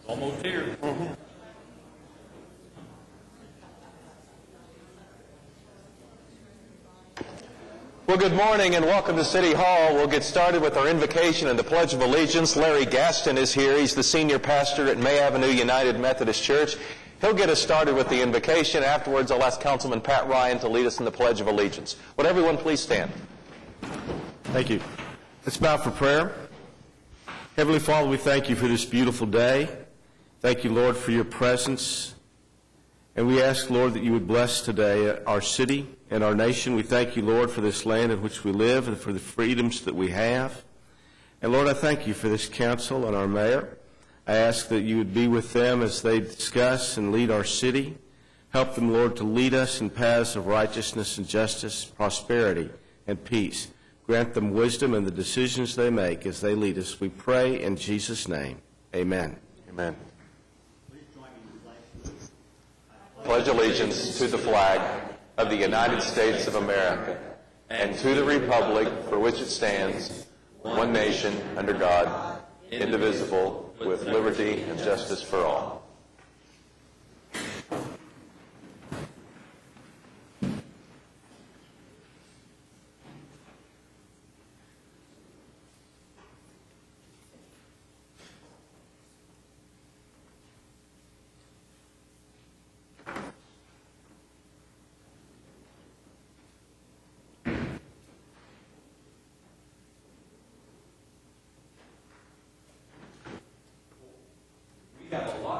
Almost here. Well, good morning and welcome to City Hall. We'll get started with our invocation and the Pledge of Allegiance. Larry Gaston is here. He's the senior pastor at May Avenue United Methodist Church. He'll get us started with the invocation. Afterwards, I'll ask Councilman Pat Ryan to lead us in the Pledge of Allegiance. Would everyone please stand? Thank you. Let's bow for prayer. Heavenly Father, we thank you for this beautiful day. Thank you, Lord, for your presence. And we ask, Lord, that you would bless today our city and our nation. We thank you, Lord, for this land in which we live and for the freedoms that we have. And, Lord, I thank you for this council and our mayor. I ask that you would be with them as they discuss and lead our city. Help them, Lord, to lead us in paths of righteousness and justice, prosperity and peace. Grant them wisdom in the decisions they make as they lead us. We pray in Jesus' name. Amen. Amen. Pledge allegiance to the flag of the United States of America and to the republic for which it stands, one nation, under God, indivisible, with liberty and justice for all.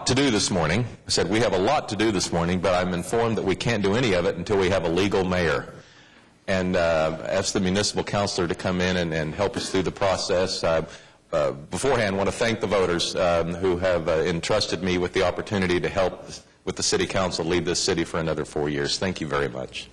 To do this morning. I said we have a lot to do this morning, but I'm informed that we can't do any of it until we have a legal mayor. And ask the municipal councilor to come in and help us through the process. Beforehand, I want to thank the voters who have entrusted me with the opportunity to help with the city council lead this city for another 4 years. Thank you very much.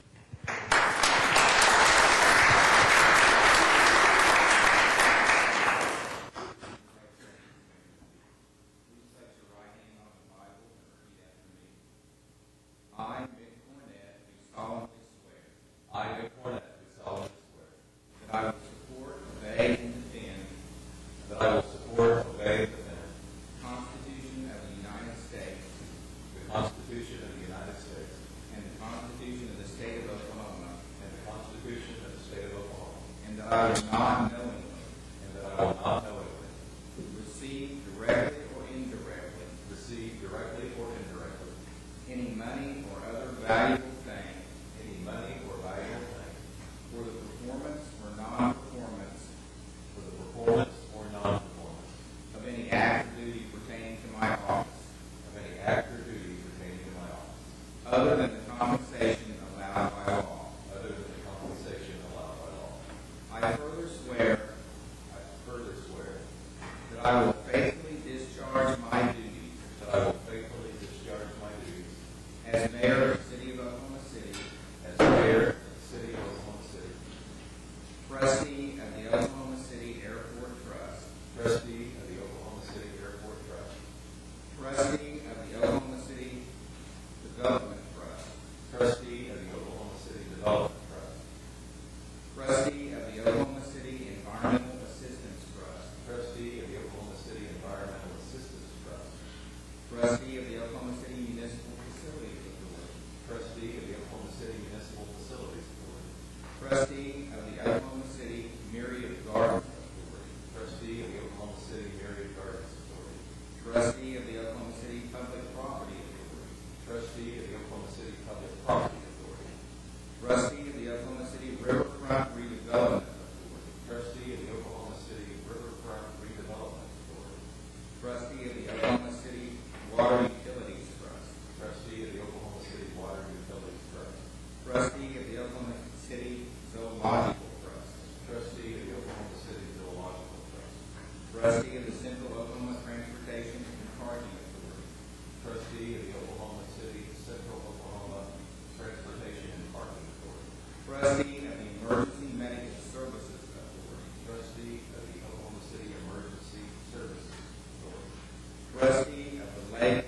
Trustee of the Lake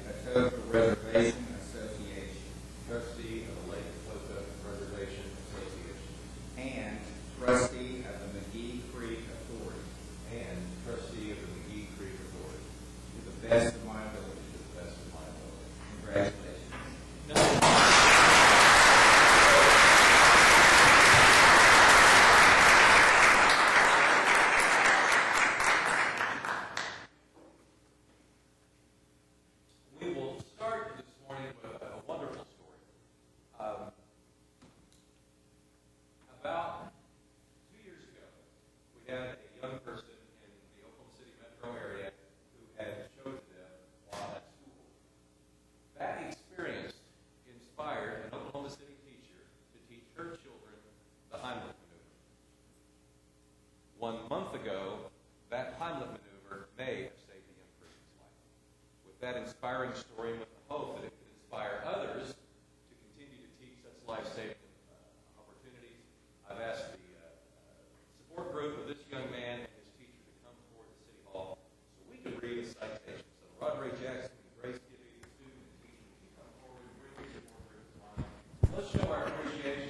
that inspiring story with the hope that it could inspire others to continue to teach such life-saving opportunities. I've asked the support group of this young man and his teacher to come forward to City Hall so we can read a citation. So Rodray Jackson and Grace Gibby, the student and teacher, would you come forward and bring your support group to line. Let's show our appreciation.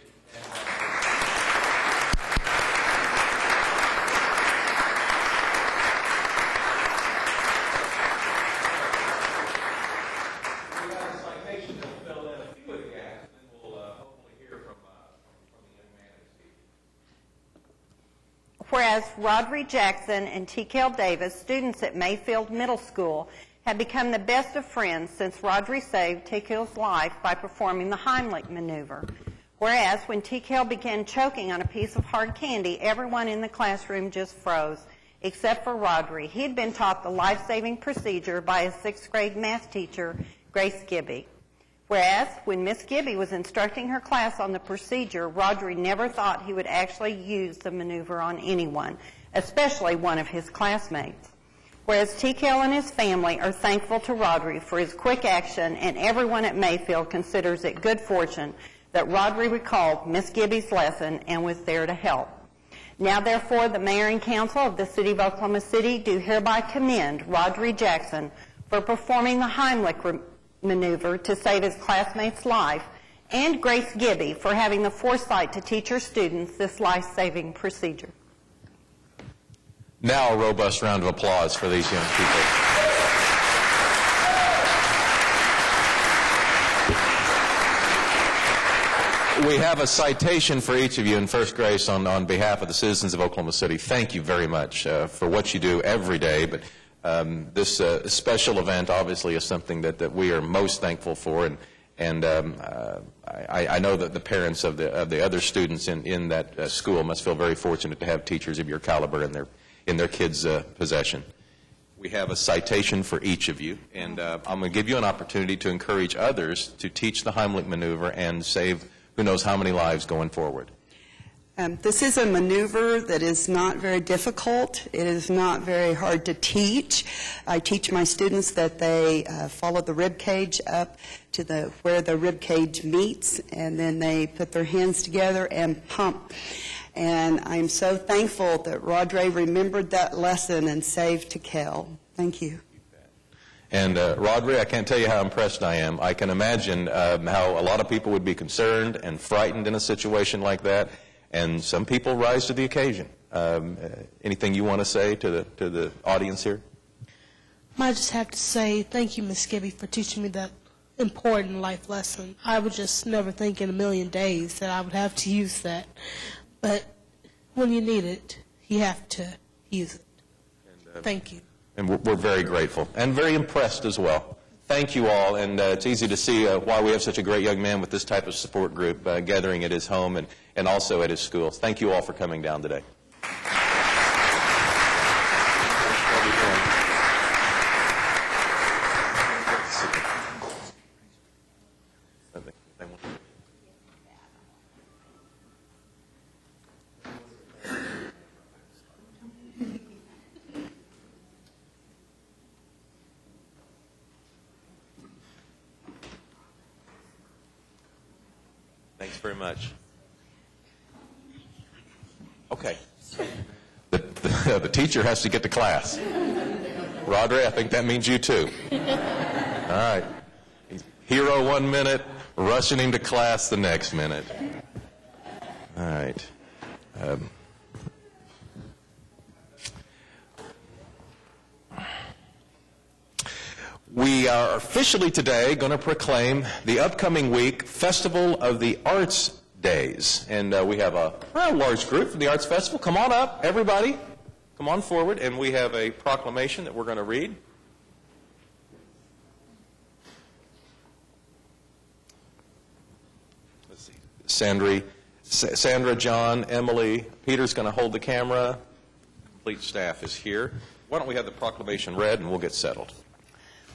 Whereas Rodray Jackson and T.K.L. Davis, students at Mayfield Middle School, have become the best of friends since Rodray saved T.K.L.'s life by performing the Heimlich maneuver. Whereas when T.K.L. began choking on a piece of hard candy, everyone in the classroom just froze, except for Rodray. He had been taught the life-saving procedure by his 6th grade math teacher, Grace Gibby. Whereas, when Miss Gibby was instructing her class on the procedure, Rodray never thought he would actually use the maneuver on anyone, especially one of his classmates. Whereas T.K.L. and his family are thankful to Rodray for his quick action, and everyone at Mayfield considers it good fortune that Rodray recalled Miss Gibby's lesson and was there to help. Now, therefore, the Mayor and Council of the City of Oklahoma City do hereby commend Rodray Jackson for performing the Heimlich maneuver to save his classmate's life, and Grace Gibby for having the foresight to teach her students this life-saving procedure. Now a robust round of applause for these young people. We have a citation for each of you, and first, Grace, on behalf of the citizens of Oklahoma City, thank you very much for what you do every day, but this special event obviously is something that we are most thankful for, and I know that the parents of the other students in that school must feel very fortunate to have teachers of your caliber in their kids' possession. We have a citation for each of you, and I'm going to give you an opportunity to encourage others to teach the Heimlich maneuver and save who knows how many lives going forward. This is a maneuver that is not very difficult. It is not very hard to teach. I teach my students that they follow the rib cage up to where the rib cage meets, and then they put their hands together and pump. And I'm so thankful that Rodray remembered that lesson and saved T.K.L. Thank you. And Rodray, I can't tell you how impressed I am. I can imagine how a lot of people would be concerned and frightened in a situation like that. And some people rise to the occasion. Anything you want to say to the audience here? I just have to say thank you, Miss Gibby, for teaching me that important life lesson. I would just never think in a million days that I would have to use that. But when you need it, you have to use it. And, thank you. And we're very grateful and very impressed as well. Thank you all, and it's easy to see why we have such a great young man with this type of support group gathering at his home and also at his school. Thank you all for coming down today. Thanks very much. Okay. The teacher has to get to class. Rodray, I think that means you too. All right. Hero 1 minute, rushing him to class the next minute. All right. We are officially today going to proclaim the upcoming week Festival of the Arts Days. And we have a large group from the Arts Festival. Come on up, everybody. Come on forward. And we have a proclamation that we're going to read. Let's see. Sandra, John, Emily, Peter's going to hold the camera. Complete staff is here. Why don't we have the proclamation read and we'll get settled.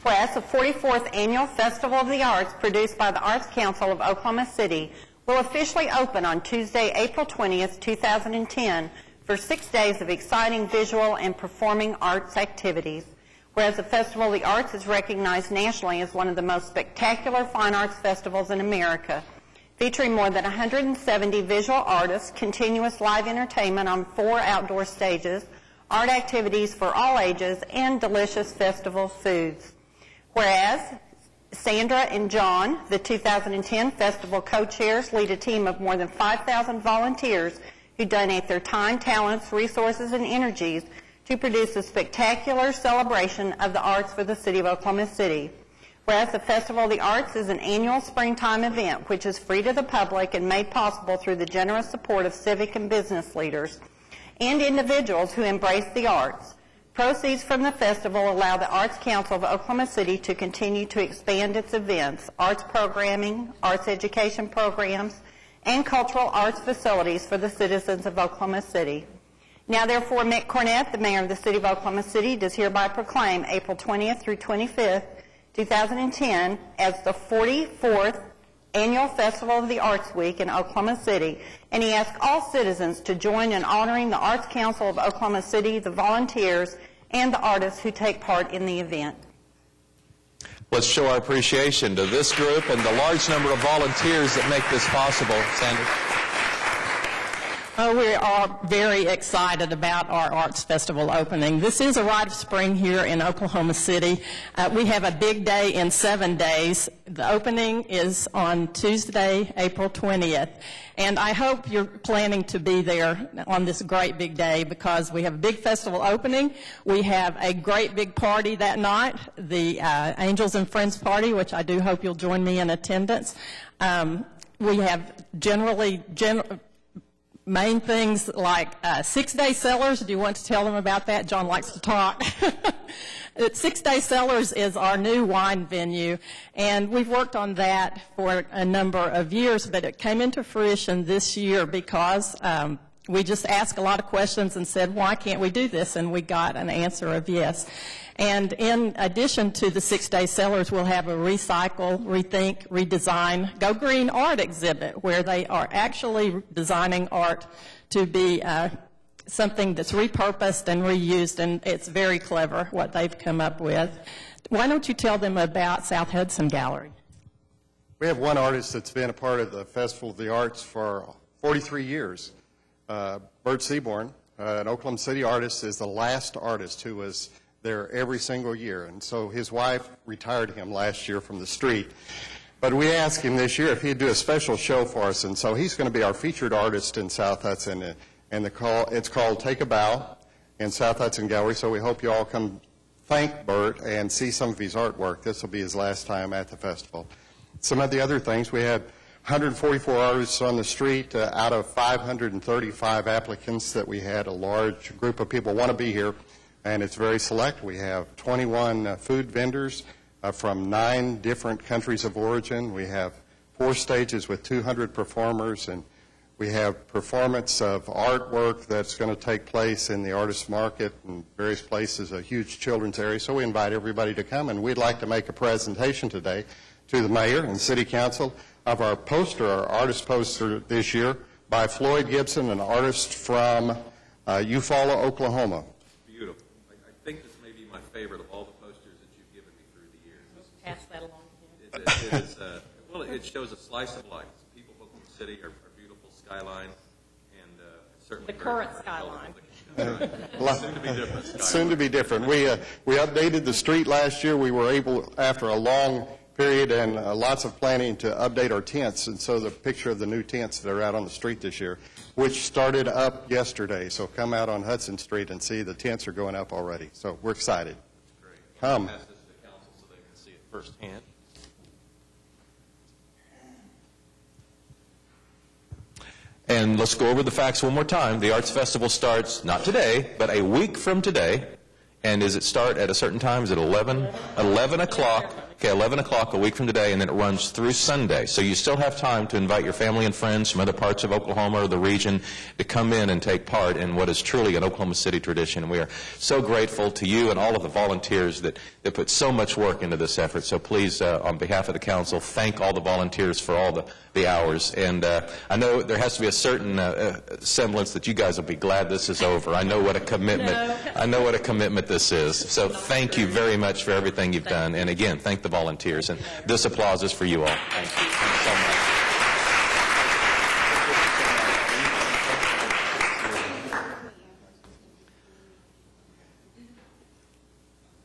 Whereas the 44th Annual Festival of the Arts, produced by the Arts Council of Oklahoma City, will officially open on Tuesday, April 20th, 2010, for 6 days of exciting visual and performing arts activities. Whereas the Festival of the Arts is recognized nationally as one of the most spectacular fine arts festivals in America, featuring more than 170 visual artists, continuous live entertainment on 4 outdoor stages, art activities for all ages, and delicious festival foods. Whereas Sandra and John, the 2010 festival co-chairs, lead a team of more than 5,000 volunteers who donate their time, talents, resources, and energies to produce a spectacular celebration of the arts for the city of Oklahoma City. Whereas the Festival of the Arts is an annual springtime event which is free to the public and made possible through the generous support of civic and business leaders and individuals who embrace the arts. Proceeds from the festival allow the Arts Council of Oklahoma City to continue to expand its events, arts programming, arts education programs, and cultural arts facilities for the citizens of Oklahoma City. Now, therefore, Mick Cornett, the mayor of the city of Oklahoma City, does hereby proclaim April 20th through 25th, 2010 as the 44th Annual Festival of the Arts Week in Oklahoma City, and he asks all citizens to join in honoring the Arts Council of Oklahoma City, the volunteers, and the artists who take part in the event. Let's show our appreciation to this group and the large number of volunteers that make this possible. Sandra? We are very excited about our Arts Festival opening. This is a rite of spring here in Oklahoma City. We have a big day in 7 days. The opening is on Tuesday, April 20th. And I hope you're planning to be there on this great big day because we have a big festival opening. We have a great big party that night, the Angels and Friends Party, which I do hope you'll join me in attendance. We have main things like 6-Day Cellars. Do you want to tell them about that? John likes to talk. 6-Day Cellars is our new wine venue, and we've worked on that for a number of years, but it came into fruition this year because we just asked a lot of questions and said, why can't we do this? And we got an answer of yes. And in addition to the 6-Day Cellars, we'll have a recycle, rethink, redesign, Go Green art exhibit where they are actually designing art to be something that's repurposed and reused, and it's very clever what they've come up with. Why don't you tell them about South Hudson Gallery? We have one artist that's been a part of the Festival of the Arts for 43 years. Bert Seaborn, an Oklahoma City artist, is the last artist who was there every single year. And so his wife retired him last year from the street. But we asked him this year if he'd do a special show for us. And so he's going to be our featured artist in South Hudson. And it's called Take a Bow in South Hudson Gallery. So we hope you all come thank Bert and see some of his artwork. This will be his last time at the festival. Some of the other things, we had 144 artists on the street out of 535 applicants that we had. A large group of people want to be here, and it's very select. We have 21 food vendors from 9 different countries of origin. We have 4 stages with 200 performers, and we have performance of artwork that's going to take place in the artist market and various places, a huge children's area. So we invite everybody to come, and we'd like to make a presentation today to the mayor and city council of our poster, our artist poster this year by Floyd Gibson, an artist from Eufaula, Oklahoma. Beautiful. I think this may be my favorite of all the posters that you've given me through the years. Pass that along to him. Well, it shows a slice of life. People of Oklahoma City are beautiful skyline, and certainly The current skyline. Soon to be different. Skyline. Soon to be different. We updated the street last year. We were able, after a long period and lots of planning, to update our tents. And so the picture of the new tents that are out on the street this year, which started up yesterday. So come out on Hudson Street and see the tents are going up already. So we're excited. That's great. Come. Pass this to the council so they can see it firsthand. And let's go over the facts one more time. The Arts Festival starts not today, but a week from today. And does it start at a certain time? Is it 11? 11 o'clock Okay, 11 o'clock a week from today, and then it runs through Sunday. So you still have time to invite your family and friends from other parts of Oklahoma or the region to come in and take part in what is truly an Oklahoma City tradition. And we are so grateful to you and all of the volunteers that put so much work into this effort. So please, on behalf of the council, thank all the volunteers for all the hours. And I know there has to be a certain semblance that you guys will be glad this is over. I know what a commitment. No. I know what a commitment this is. So thank you very much for everything you've done. And again, thank the volunteers. And this applause is for you all. Thank you. Thanks so much.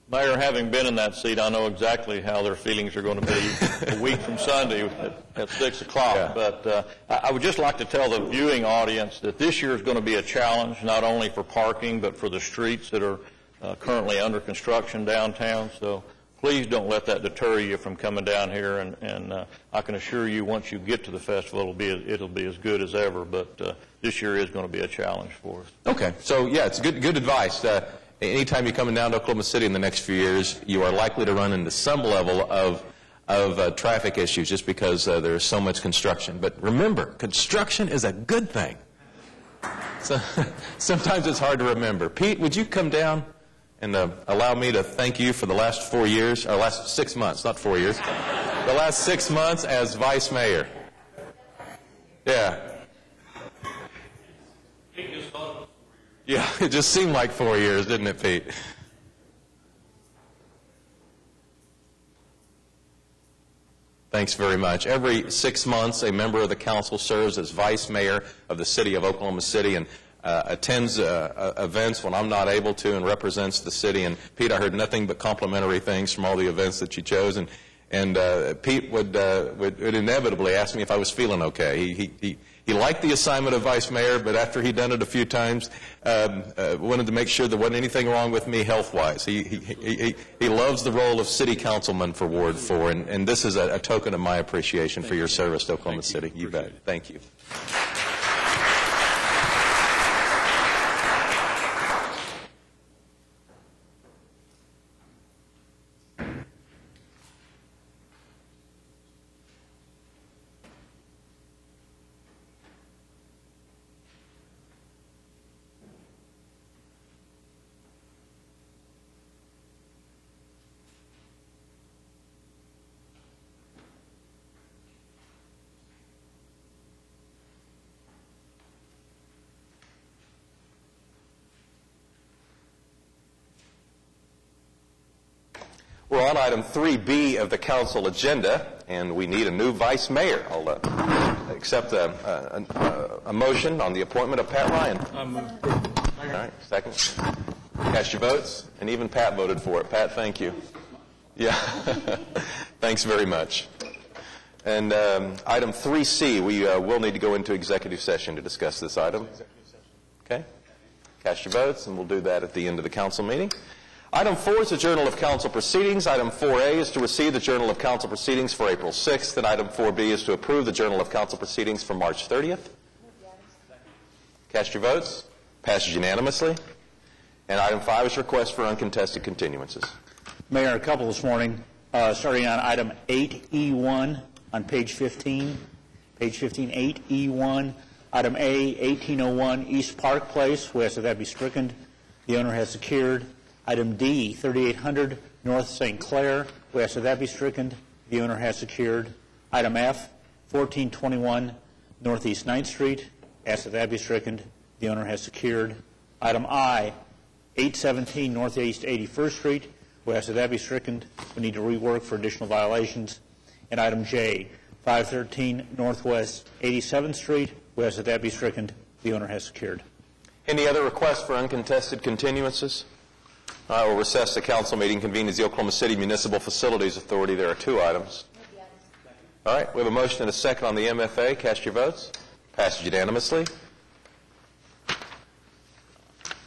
Mayor, having been in that seat, I know exactly how their feelings are going to be a week from Sunday at 6 o'clock. Yeah. But I would just like to tell the viewing audience that this year is going to be a challenge, not only for parking, but for the streets that are currently under construction downtown. So please don't let that deter you from coming down here. And I can assure you, once you get to the festival, it'll be as good as ever. But this year is going to be a challenge for us. Okay. So, yeah, it's good advice. Anytime you're coming down to Oklahoma City in the next few years, you are likely to run into some level of traffic issues just because there is so much construction. But remember, construction is a good thing. So sometimes it's hard to remember. Pete, would you come down and allow me to thank you for the last 4 years, or last 6 months, not 4 years, the last 6 months as vice mayor. Yeah. Yeah, it just seemed like 4 years, didn't it, Pete? Thanks very much. Every 6 months, a member of the council serves as vice mayor of the city of Oklahoma City and attends events when I'm not able to and represents the city. And Pete, I heard nothing but complimentary things from all the events that you chose. And Pete would inevitably ask me if I was feeling okay. He liked the assignment of vice mayor, but after he'd done it a few times, wanted to make sure there wasn't anything wrong with me health-wise. He loves the role of city councilman for Ward 4, and this is a token of my appreciation for your service to Oklahoma City. You bet. Thank you. We're on item 3B of the council agenda, and we need a new vice mayor. I'll accept a motion on the appointment of Pat Ryan. All right, second. Cast your votes, and even Pat voted for it. Pat, thank you. Yeah, thanks very much. And item 3C, we will need to go into executive session to discuss this item. Okay? Cast your votes, and we'll do that at the end of the council meeting. Item 4 is the Journal of Council Proceedings. Item 4A is to receive the Journal of Council Proceedings for April 6th, and item 4B is to approve the Journal of Council Proceedings for March 30th. Cast your votes. Passes unanimously. And item 5 is request for uncontested continuances. Mayor, a couple this morning, starting on item 8E1 on page 15. Page 15, 8E1. Item A, 1801 East Park Place. We ask that that be stricken. The owner has secured. Item D, 3800 North St. Clair. We ask that that be stricken. The owner has secured. Item F, 1421 Northeast 9th Street. Ask that that be stricken. The owner has secured. Item I, 817 Northeast 81st Street. We ask that that be stricken. We need to rework for additional violations. And item J, 513 Northwest 87th Street. We ask that that be stricken. The owner has secured. Any other requests for uncontested continuances? We'll recess the council meeting convened as the Oklahoma City Municipal Facilities Authority. There are 2 items. All right, we have a motion and a second on the MFA. Cast your votes. Passes unanimously.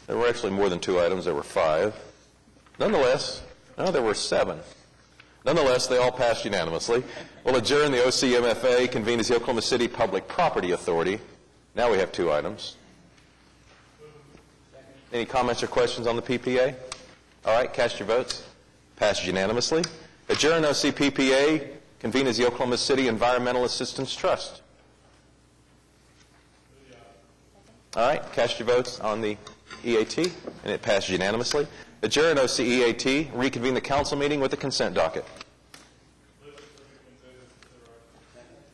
There were actually more than 2 items. There were 5. Nonetheless, there were 7. Nonetheless, they all passed unanimously. We'll adjourn the OCMFA, convened as the Oklahoma City Public Property Authority. Now we have 2 items. Any comments or questions on the PPA? All right, cast your votes. Passes unanimously. Adjourn OCPPA, convene as the Oklahoma City Environmental Assistance Trust. All right, cast your votes on the EAT, and it passes unanimously. Adjourn OCEAT, reconvene the council meeting with the consent docket.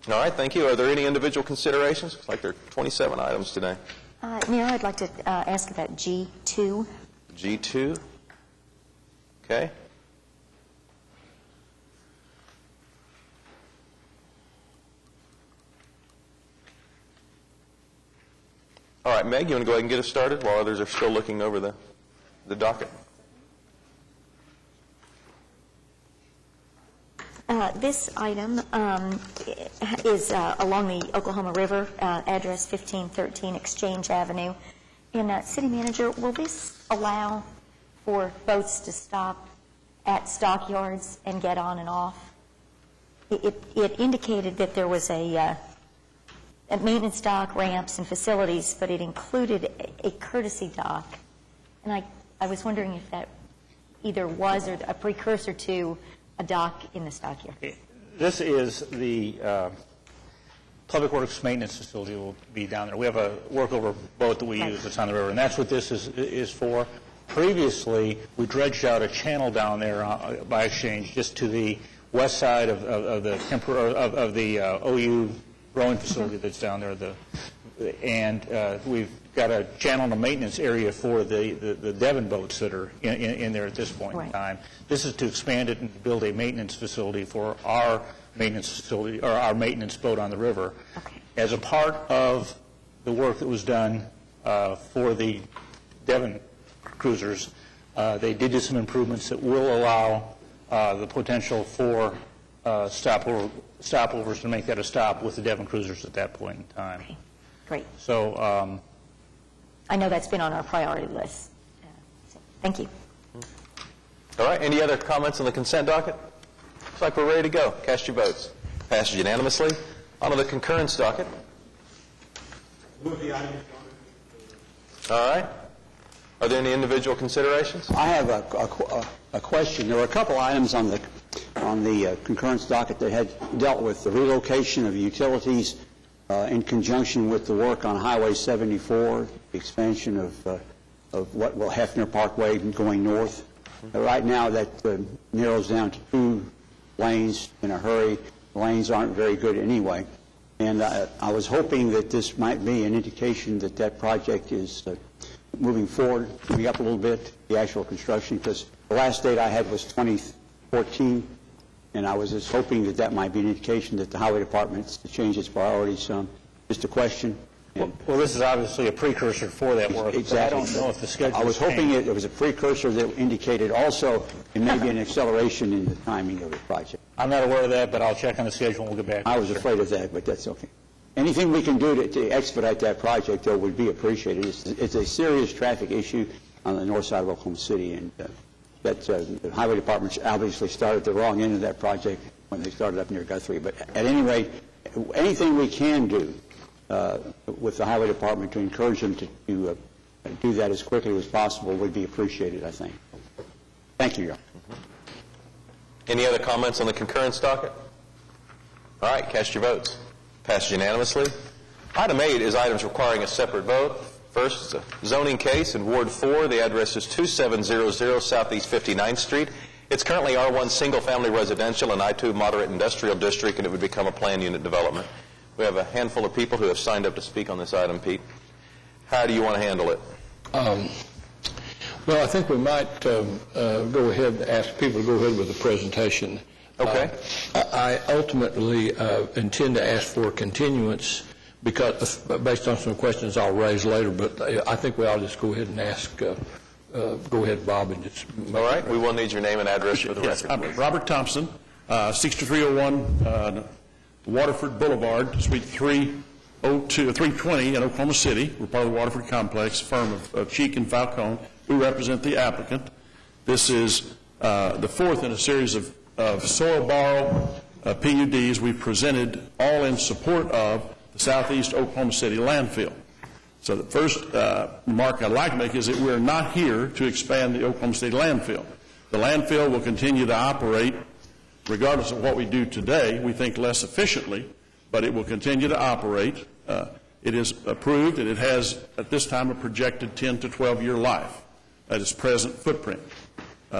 All right, thank you. Are there any individual considerations? Looks like there are 27 items today. Mayor, I'd like to ask about G2. G2. Okay. All right, Meg, you want to go ahead and get us started while others are still looking over the docket? This item is along the Oklahoma River, address 1513 Exchange Avenue. And City Manager, will this allow for boats to stop at stockyards and get on and off? It indicated that there was a maintenance dock, ramps, and facilities, but it included a courtesy dock. And I was wondering if that either was or a precursor to a dock in the stockyard. This is the Public Works Maintenance Facility will be down there. We have a workover boat that we use that's on the river, and that's what this is for. Previously, we dredged out a channel down there by Exchange just to the west side of the OU rowing facility that's down there. And we've got a channel and a maintenance area for the Devon boats that are in there at this point in time. This is to expand it and build a maintenance facility for our maintenance facility, or our maintenance boat on the river. Okay. As a part of the work that was done for the Devon cruisers, they did do some improvements that will allow the potential for stopovers to make that a stop with the Devon cruisers at that point in time. Okay. Great. So I know that's been on our priority list. So thank you. All right, any other comments on the consent docket? Looks like we're ready to go. Cast your votes. Passes unanimously. On to the concurrence docket. Move the item. All right. Are there any individual considerations? I have a question. There were a couple items on the concurrence docket that had dealt with the relocation of utilities in conjunction with the work on Highway 74, the expansion of what will Hefner Parkway going north. Right now that narrows down to 2 lanes in a hurry. The lanes aren't very good anyway. And I was hoping that this might be an indication that that project is moving forward, moving up a little bit, the actual construction, because the last date I had was 2014, and I was just hoping that that might be an indication that the Highway Department to change its priorities some. Just a question. Well, this is obviously a precursor for that work. Exactly. I don't know if the schedule. I was hoping it was a precursor that indicated also it may be an acceleration in the timing of the project. I'm not aware of that, but I'll check on the schedule and we'll get back. I was afraid of that, but that's okay. Anything we can do to expedite that project, though, would be appreciated. It's a serious traffic issue on the north side of Oklahoma City, and the Highway Department obviously started at the wrong end of that project when they started up near Guthrie. But at any rate, anything we can do with the Highway Department to encourage them to do that as quickly as possible would be appreciated, I think. Thank you, Your Honor. Any other comments on the concurrence docket? All right, cast your votes. Passed unanimously. Item 8 is items requiring a separate vote. First, it's a zoning case in Ward 4. The address is 2700 Southeast 59th Street. It's currently R1 single-family residential and I2 moderate industrial district, and it would become a planned unit development. We have a handful of people who have signed up to speak on this item, Pete. How do you want to handle it? Well, I think we might go ahead and ask people to go ahead with the presentation. Okay. I ultimately intend to ask for continuance because, based on some questions I'll raise later, but I think we ought to just go ahead and ask, go ahead, Bob, and just... All right. We will need your name and address for the record. I'm Robert Thompson, 6301 Waterford Boulevard, Suite 320 in Oklahoma City. We're part of the Waterford Complex, a firm of Cheek and Falcone. We represent the applicant. This is the fourth in a series of soil borrow PUDs we've presented, all in support of the Southeast Oklahoma City landfill. So the first remark I'd like to make is that we're not here to expand the Oklahoma City landfill. The landfill will continue to operate regardless of what we do today, we think less efficiently, but it will continue to operate. It is approved, and it has, at this time, a projected 10 to 12-year life at its present footprint.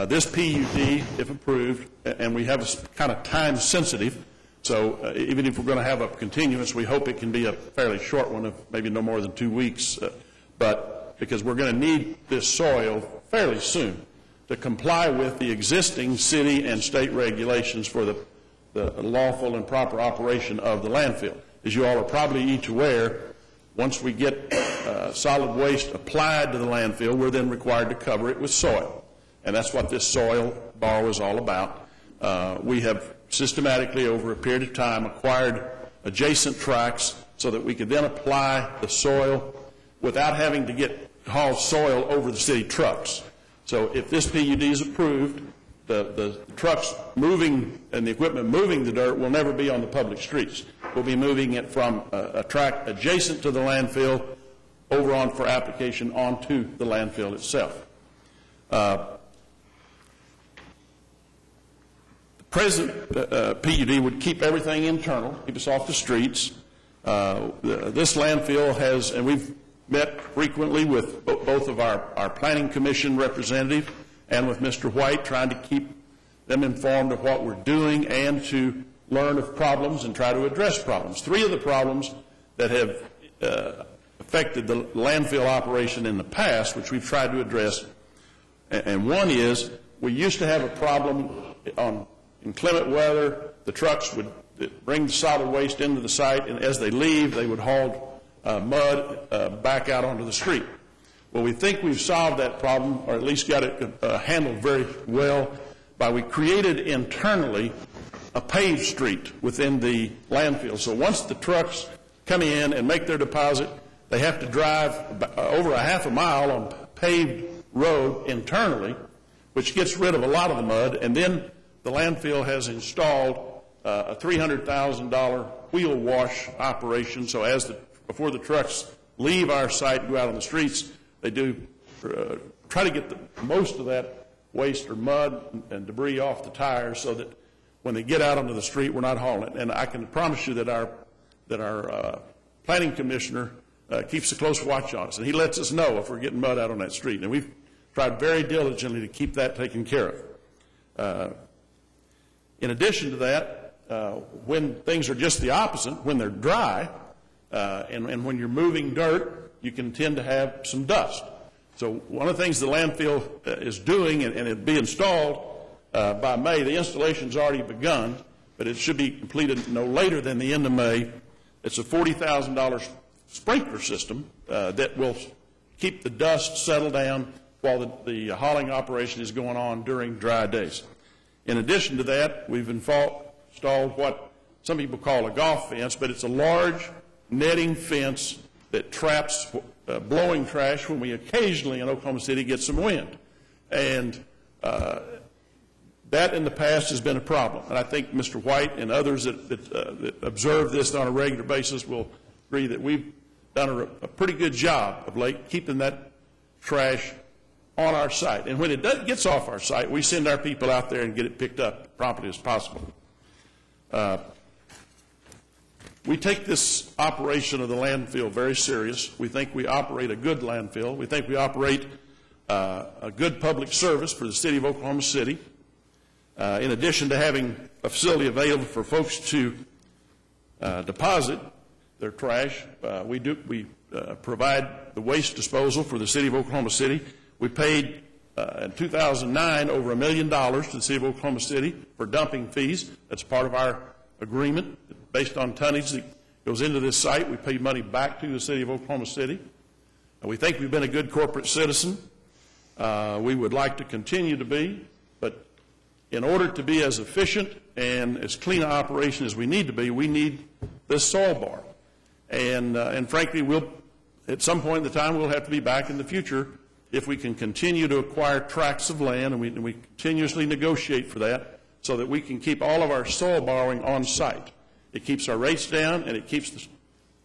This PUD, if approved, and we have a kind of time sensitive, so even if we're going to have a continuance, we hope it can be a fairly short one of maybe no more than 2 weeks, but because we're going to need this soil fairly soon to comply with the existing city and state regulations for the lawful and proper operation of the landfill. As you all are probably each aware, once we get solid waste applied to the landfill, we're then required to cover it with soil. And that's what this soil borrow is all about. We have systematically, over a period of time, acquired adjacent tracts so that we could then apply the soil without having to haul soil over the city trucks. So if this PUD is approved, the trucks moving and the equipment moving the dirt will never be on the public streets. We'll be moving it from a tract adjacent to the landfill over on for application onto the landfill itself. The present PUD would keep everything internal, keep us off the streets. This landfill has, and we've met frequently with both of our Planning Commission representative and with Mr. White, trying to keep them informed of what we're doing and to learn of problems and try to address problems. 3 of the problems that have affected the landfill operation in the past, which we've tried to address, and one is we used to have a problem on inclement weather. The trucks would bring the solid waste into the site, and as they leave, they would haul mud back out onto the street. Well, we think we've solved that problem, or at least got it handled very well, by we created internally a paved street within the landfill. So once the trucks come in and make their deposit, they have to drive over a half a mile on paved road internally, which gets rid of a lot of the mud, and then the landfill has installed a $300,000 wheel wash operation. So before the trucks leave our site and go out on the streets, they do try to get the most of that waste or mud and debris off the tires so that when they get out onto the street, we're not hauling it. And I can promise you that our planning commissioner keeps a close watch on us, and he lets us know if we're getting mud out on that street. And we've tried very diligently to keep that taken care of. In addition to that, when things are just the opposite, when they're dry, and when you're moving dirt, you can tend to have some dust. So one of the things the landfill is doing, and it'll be installed by May, the installation's already begun, but it should be completed no later than the end of May. It's a $40,000 sprinkler system that will keep the dust settled down while the hauling operation is going on during dry days. In addition to that, we've installed what some people call a golf fence, but it's a large netting fence that traps blowing trash when we occasionally in Oklahoma City get some wind. And that in the past has been a problem. And I think Mr. White and others that observe this on a regular basis will agree that we've done a pretty good job of late keeping that trash on our site. And when it gets off our site, we send our people out there and get it picked up as promptly as possible. We take this operation of the landfill very serious. We think we operate a good landfill. We think we operate a good public service for the city of Oklahoma City. In addition to having a facility available for folks to deposit their trash, we provide the waste disposal for the city of Oklahoma City. We paid in 2009 over $1 million to the city of Oklahoma City for dumping fees. That's part of our agreement. Based on tonnage that goes into this site, we pay money back to the city of Oklahoma City. We think we've been a good corporate citizen. We would like to continue to be, but in order to be as efficient and as clean an operation as we need to be, we need this soil bar. And frankly, at some point in the time, we'll have to be back in the future if we can continue to acquire tracts of land, and we continuously negotiate for that so that we can keep all of our soil borrowing on site. It keeps our rates down, and it keeps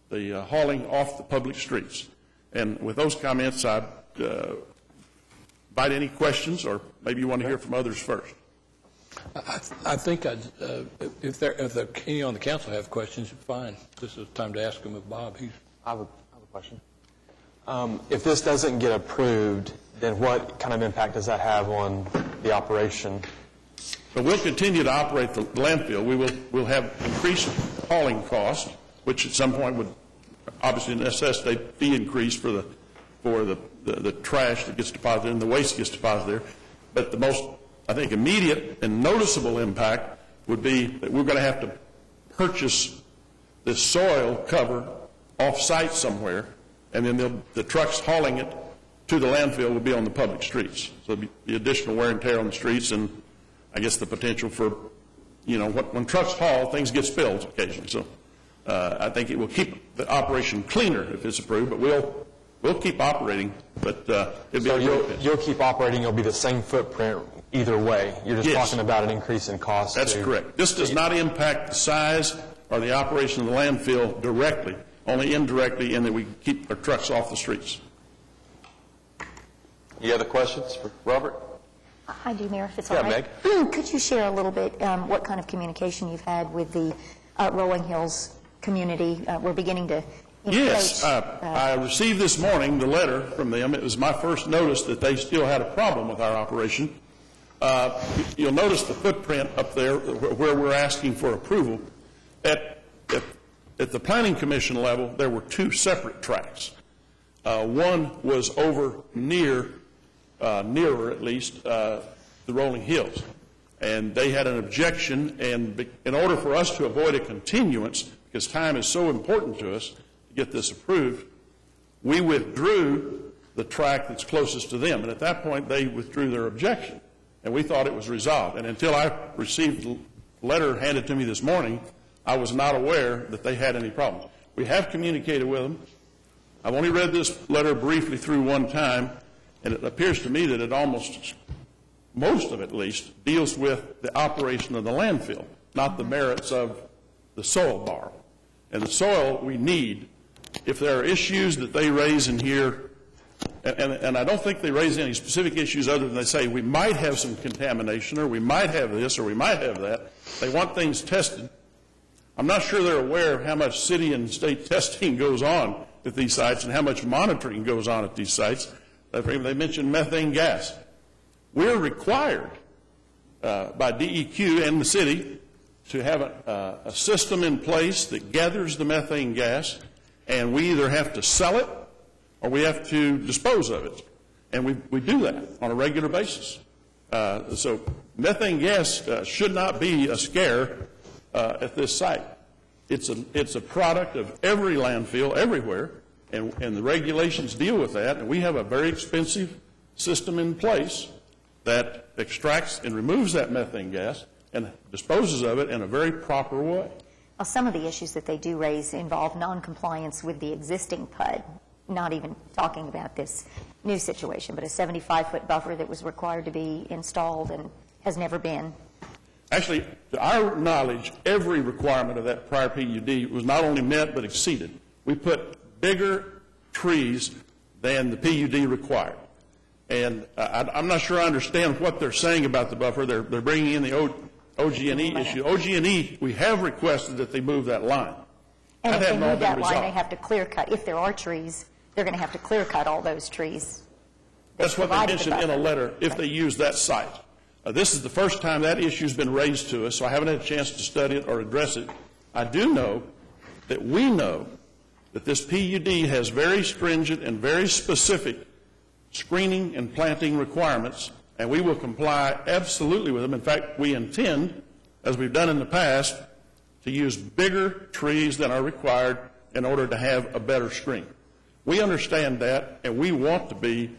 the hauling off the public streets. And with those comments, I invite any questions, or maybe you want to hear from others first. I think if any on the council have questions, fine. This is time to ask them of Bob. I have a question. If this doesn't get approved, then what kind of impact does that have on the operation? But we'll continue to operate the landfill. We'll have increased hauling costs, which at some point would obviously necessitate a fee increase for the trash that gets deposited and the waste gets deposited there. But the most, I think, immediate and noticeable impact would be that we're going to have to purchase this soil cover off-site somewhere, and then the trucks hauling it to the landfill will be on the public streets. So there'll be additional wear and tear on the streets, and I guess the potential for, when trucks haul, things get spilled occasionally. So I think it will keep the operation cleaner if it's approved, but we'll keep operating. But you'll keep operating. It'll be the same footprint either way. You're just talking about an increase in cost. That's correct. This does not impact the size or the operation of the landfill directly, only indirectly, in that we keep our trucks off the streets. Any other questions for Robert? I do, Mayor, if it's all right. Meg. Could you share a little bit what kind of communication you've had with the Rolling Hills community? We're beginning to Yes. I received this morning the letter from them. It was my first notice that they still had a problem with our operation. You'll notice the footprint up there where we're asking for approval. At the Planning Commission level, there were two separate tracks. One was over nearer at least, the Rolling Hills. And they had an objection, and in order for us to avoid a continuance, because time is so important to us to get this approved, we withdrew the track that's closest to them. And at that point, they withdrew their objection. And we thought it was resolved. And until I received the letter handed to me this morning, I was not aware that they had any problems. We have communicated with them. I've only read this letter briefly through one time, and it appears to me that it almost, most of it at least, deals with the operation of the landfill, not the merits of the soil borrow. And the soil we need, if there are issues that they raise in here, and I don't think they raise any specific issues other than they say we might have some contamination, or we might have this, or we might have that. They want things tested. I'm not sure they're aware of how much city and state testing goes on at these sites and how much monitoring goes on at these sites. They mentioned methane gas. We're required by DEQ and the city to have a system in place that gathers the methane gas, and we either have to sell it or we have to dispose of it. And we do that on a regular basis. So methane gas should not be a scare at this site. It's a product of every landfill everywhere, and the regulations deal with that. And we have a very expensive system in place that extracts and removes that methane gas and disposes of it in a very proper way. Well, some of the issues that they do raise involve noncompliance with the existing PUD, not even talking about this new situation, but a 75-foot buffer that was required to be installed and has never been. Actually, to our knowledge, every requirement of that prior PUD was not only met but exceeded. We put bigger trees than the PUD required. And I'm not sure I understand what they're saying about the buffer. They're bringing in the OG&E issue. OG&E, we have requested that they move that line. And if they move that line, they have to clear cut. If there are trees, they're going to have to clear cut all those trees. That's what they mentioned in a letter, if they use that site. This is the first time that issue has been raised to us, so I haven't had a chance to study it or address it. I do know that we know that this PUD has very stringent and very specific screening and planting requirements, and we will comply absolutely with them. In fact, we intend, as we've done in the past, to use bigger trees than are required in order to have a better screen. We understand that, and we want to be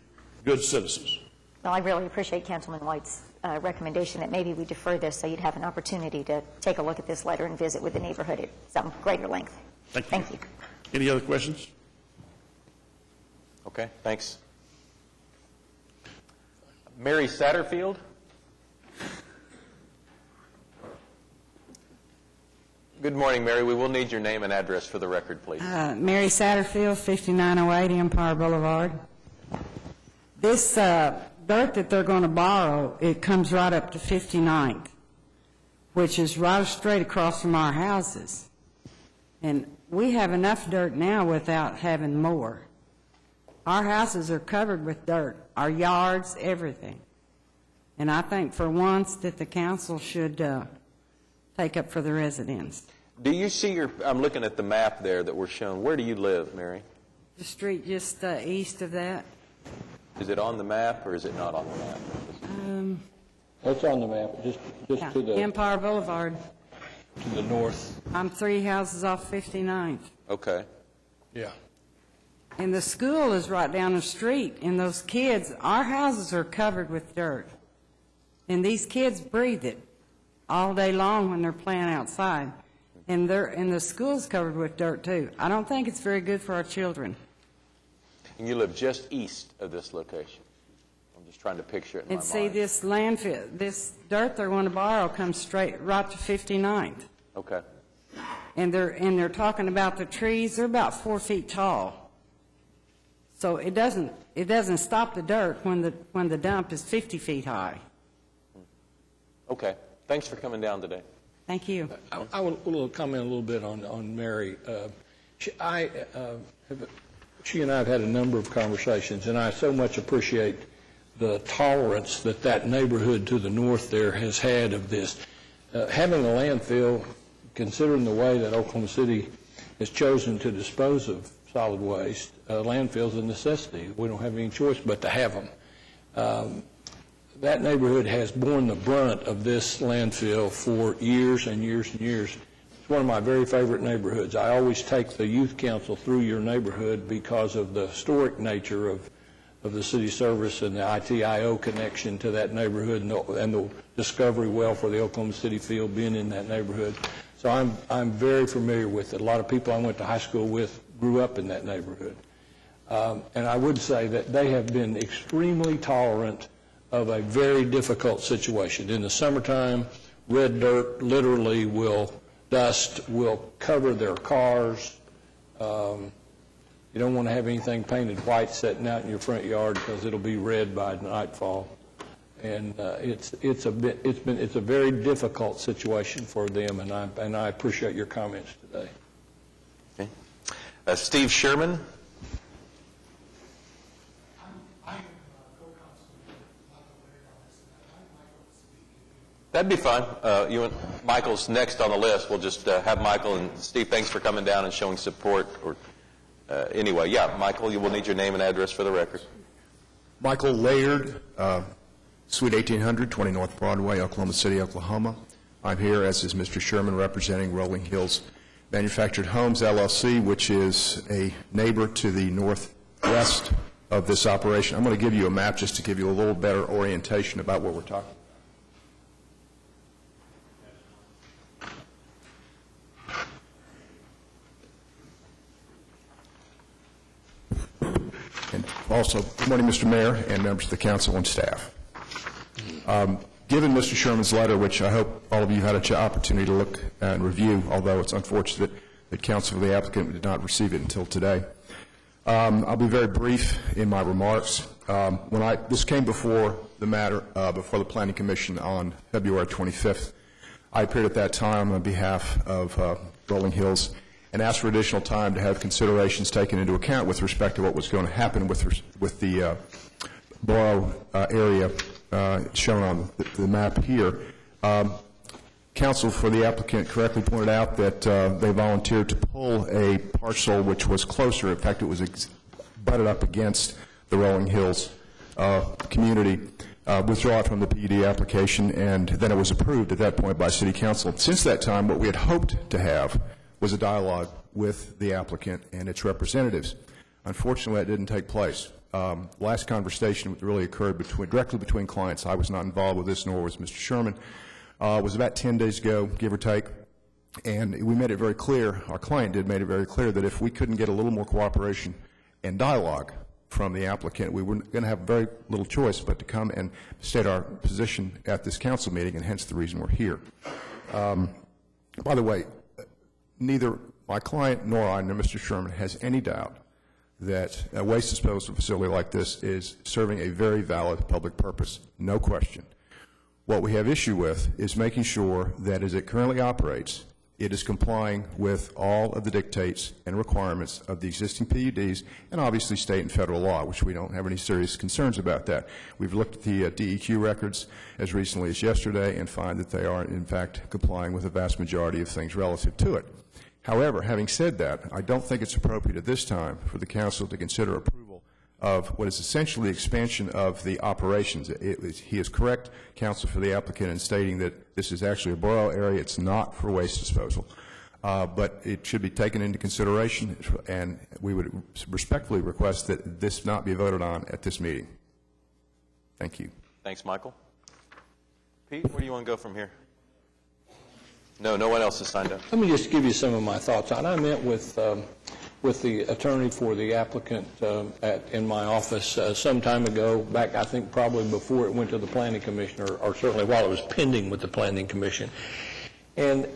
good citizens. Well, I really appreciate Councilman White's recommendation that maybe we defer this so you'd have an opportunity to take a look at this letter and visit with the neighborhood at some greater length. Thank you. Any other questions? Okay, thanks. Mary Satterfield. Good morning, Mary. We will need your name and address for the record, please. Mary Satterfield, 5908 Empire Boulevard. This dirt that they're going to borrow, it comes right up to 59th. which is right straight across from our houses. And we have enough dirt now without having more. Our houses are covered with dirt, our yards, everything. And I think for once that the council should take up for the residents. Do you see I'm looking at the map there that we're shown. Where do you live, Mary? The street just east of that. Is it on the map or is it not on the map? It's on the map, just to the Empire Boulevard. to the north. I'm 3 houses off 59th. Okay. Yeah. And the school is right down the street, and those kids, our houses are covered with dirt. And these kids breathe it all day long when they're playing outside. And the school's covered with dirt, too. I don't think it's very good for our children. And you live just east of this location. I'm just trying to picture it in my And see, mind. this landfill, this dirt they're going to borrow comes straight right to 59th. Okay. And they're talking about the trees. They're about 4 feet tall. So it doesn't stop the dirt when the dump is 50 feet high. Okay. Thanks for coming down today. Thank you. I will comment a little bit on Mary. She and I have had a number of conversations, and I so much appreciate the tolerance that neighborhood to the north there has had of this. Having a landfill, considering the way that Oklahoma City has chosen to dispose of solid waste, landfill is a necessity. We don't have any choice but to have them. That neighborhood has borne the brunt of this landfill for years and years and years. It's one of my very favorite neighborhoods. I always take the youth council through your neighborhood because of the historic nature of the city service and the ITIO connection to that neighborhood and the discovery well for the Oklahoma City field being in that neighborhood. So I'm very familiar with it. A lot of people I went to high school with grew up in that neighborhood. And I would say that they have been extremely tolerant of a very difficult situation. In the summertime, red dirt literally dust will cover their cars. You don't want to have anything painted white sitting out in your front yard because it'll be red by nightfall. And it's a very difficult situation for them, and I appreciate your comments today. Okay. Steve Sherman. That'd be fine. Michael's next on the list. We'll just have Michael and Steve. Thanks for coming down and showing support. Anyway, yeah, Michael, you will need your name and address for the record. Michael Laird, Suite 1800, 20 North Broadway, Oklahoma City, Oklahoma. I'm here, as is Mr. Sherman, representing Rolling Hills Manufactured Homes, LLC, which is a neighbor to the northwest of this operation. I'm going to give you a map just to give you a little better orientation about what we're talking about. And also, good morning, Mr. Mayor and members of the council and staff. Given Mr. Sherman's letter, which I hope all of you had an opportunity to look and review, although it's unfortunate that counsel for the applicant did not receive it until today, I'll be very brief in my remarks. This came before the Planning Commission on February 25th. I appeared at that time on behalf of Rolling Hills and asked for additional time to have considerations taken into account with respect to what was going to happen with the borough area shown on the map here. Counsel for the applicant correctly pointed out that they volunteered to pull a parcel which was closer. In fact, it was butted up against the Rolling Hills community, withdraw it from the PUD application, and then it was approved at that point by City Council. Since that time, what we had hoped to have was a dialogue with the applicant and its representatives. Unfortunately, that didn't take place. Last conversation really occurred directly between clients. I was not involved with this, nor was Mr. Sherman. It was about 10 days ago, give or take, and we made it very clear, our client made it very clear that if we couldn't get a little more cooperation and dialogue from the applicant, we were going to have very little choice but to come and state our position at this council meeting, and hence the reason we're here. By the way, neither my client nor I, nor Mr. Sherman, has any doubt that a waste disposal facility like this is serving a very valid public purpose, no question. What we have issue with is making sure that as it currently operates, it is complying with all of the dictates and requirements of the existing PUDs and obviously state and federal law, which we don't have any serious concerns about that. We've looked at the DEQ records as recently as yesterday and find that they are, in fact, complying with the vast majority of things relative to it. However, having said that, I don't think it's appropriate at this time for the Council to consider approval of what is essentially expansion of the operations. He is correct, Counsel, for the applicant in stating that this is actually a borough area. It's not for waste disposal. But it should be taken into consideration, and we would respectfully request that this not be voted on at this meeting. Thank you. Thanks, Michael. Pete, where do you want to go from here? No one else has signed up. Let me just give you some of my thoughts on it. I met with the attorney for the applicant in my office some time ago, back I think probably before it went to the Planning Commission, or certainly while it was pending with the Planning Commission. And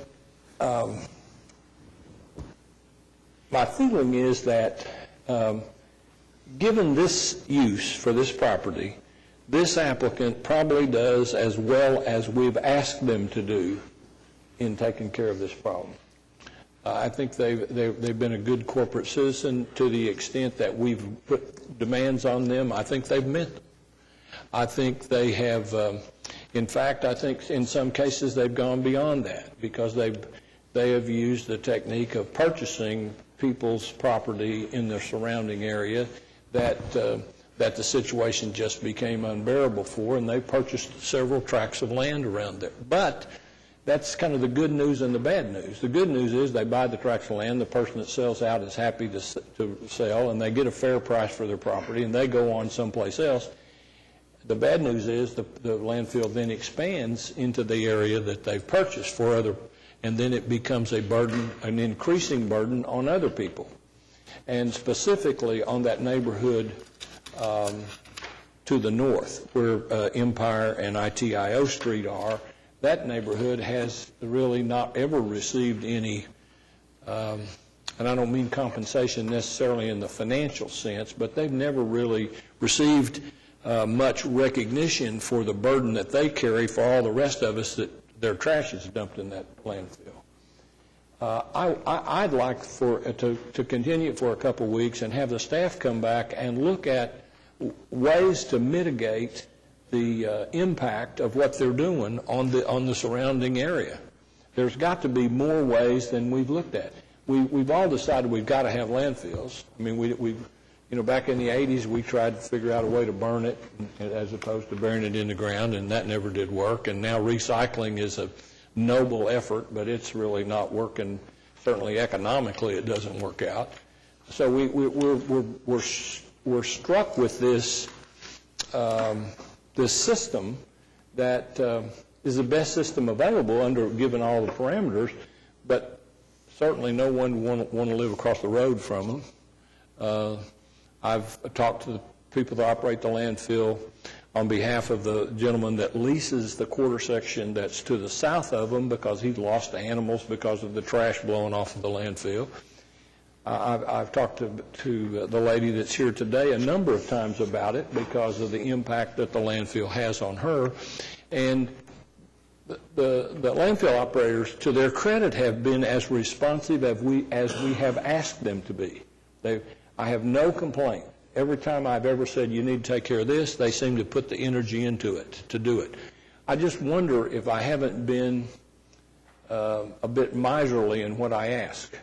my feeling is that given this use for this property, this applicant probably does as well as we've asked them to do in taking care of this problem. I think they've been a good corporate citizen to the extent that we've put demands on them. I think they've met them. I think they have, in fact, I think in some cases they've gone beyond that because they have used the technique of purchasing people's property in the surrounding area that the situation just became unbearable for, and they purchased several tracts of land around there. But that's kind of the good news and the bad news. The good news is they buy the tracts of land, the person that sells out is happy to sell, and they get a fair price for their property, and they go on someplace else. The bad news is the landfill then expands into the area that they've purchased for other, and then it becomes a burden, an increasing burden on other people. And specifically on that neighborhood to the north, where Empire and ITIO Street are, that neighborhood has really not ever received any, and I don't mean compensation necessarily in the financial sense, but they've never really received much recognition for the burden that they carry for all the rest of us that their trash is dumped in that landfill. I'd like to continue it for a couple of weeks and have the staff come back and look at ways to mitigate the impact of what they're doing on the surrounding area. There's got to be more ways than we've looked at. We've all decided we've got to have landfills. I mean, back in the 80s, we tried to figure out a way to burn it as opposed to burying it in the ground, and that never did work. And now recycling is a noble effort, but it's really not working. Certainly economically, it doesn't work out. So we're struck with this system that is the best system available given all the parameters, but certainly no one want to live across the road from them. I've talked to the people that operate the landfill on behalf of the gentleman that leases the quarter section that's to the south of them because he's lost animals because of the trash blowing off of the landfill. I've talked to the lady that's here today a number of times about it because of the impact that the landfill has on her. And the landfill operators, to their credit, have been as responsive as we have asked them to be. I have no complaint. Every time I've ever said you need to take care of this, they seem to put the energy into it, to do it. I just wonder if I haven't been a bit miserly in what I ask.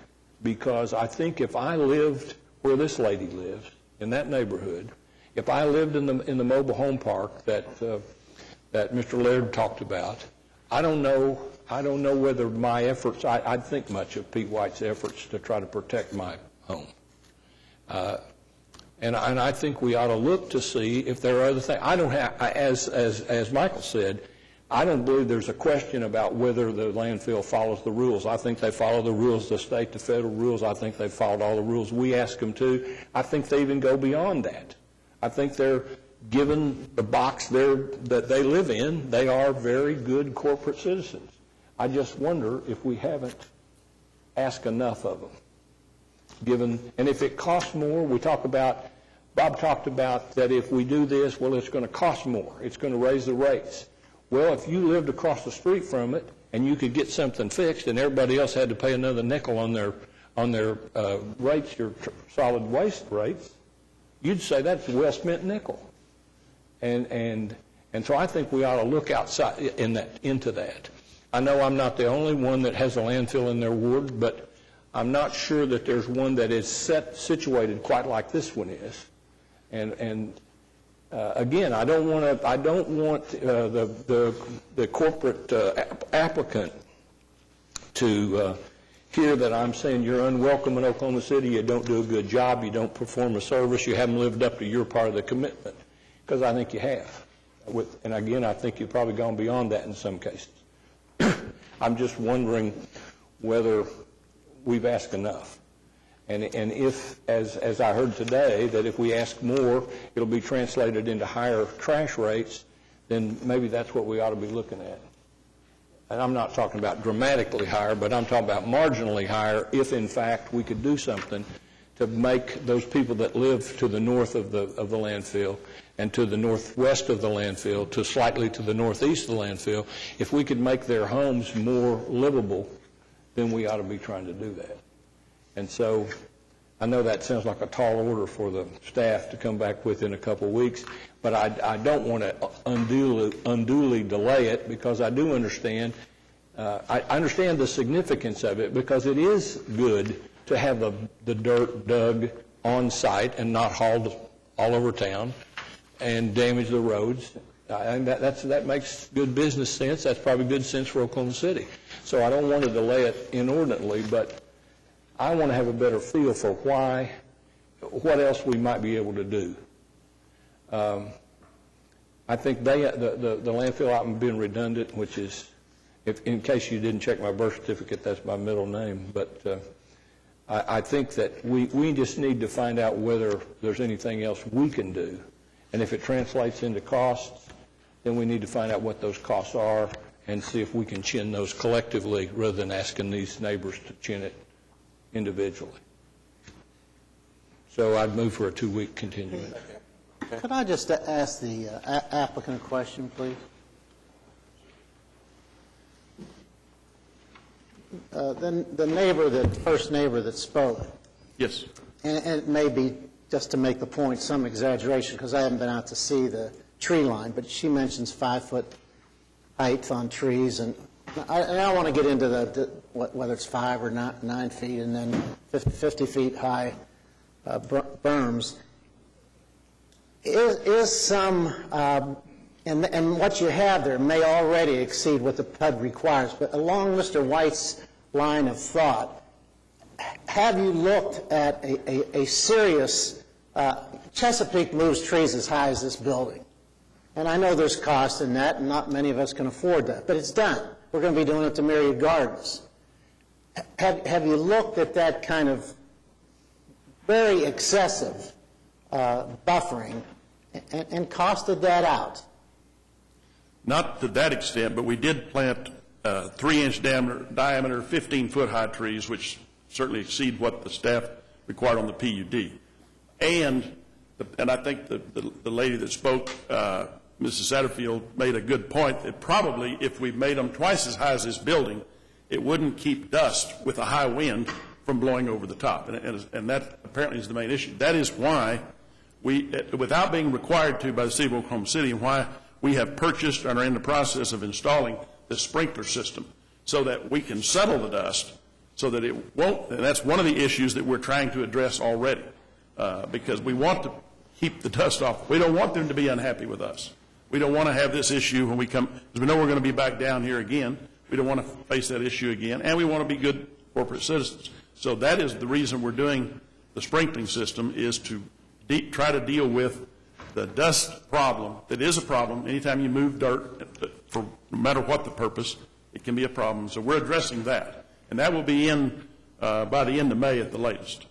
Because I think if I lived where this lady lives, in that neighborhood, if I lived in the mobile home park that Mr. Laird talked about, I don't know whether my efforts, I'd think much of Pete White's efforts to try to protect my home. And I think we ought to look to see if there are other things. I don't have, as Michael said, I don't believe there's a question about whether the landfill follows the rules. I think they follow the rules, the state, the federal rules. I think they've followed all the rules we ask them to. I think they even go beyond that. I think they're given the box there that they live in. They are very good corporate citizens. I just wonder if we haven't asked enough of them. And if it costs more, Bob talked about that if we do this, well, it's going to cost more. It's going to raise the rates. Well, if you lived across the street from it and you could get something fixed and everybody else had to pay another nickel on their rates, your solid waste rates, you'd say that's a well-spent nickel. And so I think we ought to look outside into that. I know I'm not the only one that has a landfill in their ward, but I'm not sure that there's one that is situated quite like this one is. And again, I don't want the corporate applicant to hear that I'm saying you're unwelcome in Oklahoma City, you don't do a good job, you don't perform a service, you haven't lived up to your part of the commitment, because I think you have. And again, I think you've probably gone beyond that in some cases. I'm just wondering whether we've asked enough. And if, as I heard today, that if we ask more, it'll be translated into higher trash rates, then maybe that's what we ought to be looking at. And I'm not talking about dramatically higher, but I'm talking about marginally higher if, in fact, we could do something to make those people that live to the north of the landfill and to the northwest of the landfill, to slightly to the northeast of the landfill, if we could make their homes more livable, then we ought to be trying to do that. And so I know that sounds like a tall order for the staff to come back with in a couple of weeks, but I don't want to unduly delay it, because I do understand, I understand the significance of it, because it is good to have the dirt dug on site and not hauled all over town and damage the roads. And that makes good business sense. That's probably good sense for Oklahoma City. So I don't want to delay it inordinately, but I want to have a better feel for what else we might be able to do. I think the landfill, I'm being redundant, which is, in case you didn't check my birth certificate, that's my middle name. But I think that we just need to find out whether there's anything else we can do. And if it translates into costs, then we need to find out what those costs are and see if we can chin those collectively rather than asking these neighbors to chin it individually. So I'd move for a 2-week continuance. Could I just ask the applicant a question, please? The first neighbor that spoke. Yes. And it may be, just to make the point, some exaggeration, because I haven't been out to see the tree line, but she mentions 5-foot height on trees, and I don't want to get into whether it's 5 or 9 feet, and then 50 feet high berms. Is some, and what you have there may already exceed what the PUD requires, but along Mr. White's line of thought, have you looked at a serious, Chesapeake moves trees as high as this building. And I know there's cost in that, and not many of us can afford that, but it's done. We're going to be doing it to Myriad Gardens. Have you looked at that kind of very excessive buffering and costed that out? Not to that extent, but we did plant 3-inch diameter, 15-foot high trees, which certainly exceed what the staff required on the PUD. And I think the lady that spoke, Mrs. Satterfield, made a good point that probably if we made them twice as high as this building, it wouldn't keep dust with a high wind from blowing over the top. And that apparently is the main issue. That is why we, without being required to by the City of Oklahoma City, and why we have purchased and are in the process of installing the sprinkler system so that we can settle the dust so that it won't, and that's one of the issues that we're trying to address already, because we want to keep the dust off. We don't want them to be unhappy with us. We don't want to have this issue when we come, because we know we're going to be back down here again. We don't want to face that issue again, and we want to be good corporate citizens. So that is the reason we're doing the sprinkling system, is to try to deal with the dust problem. That is a problem. Anytime you move dirt, for no matter what the purpose, it can be a problem. So we're addressing that, and that will be in by the end of May at the latest.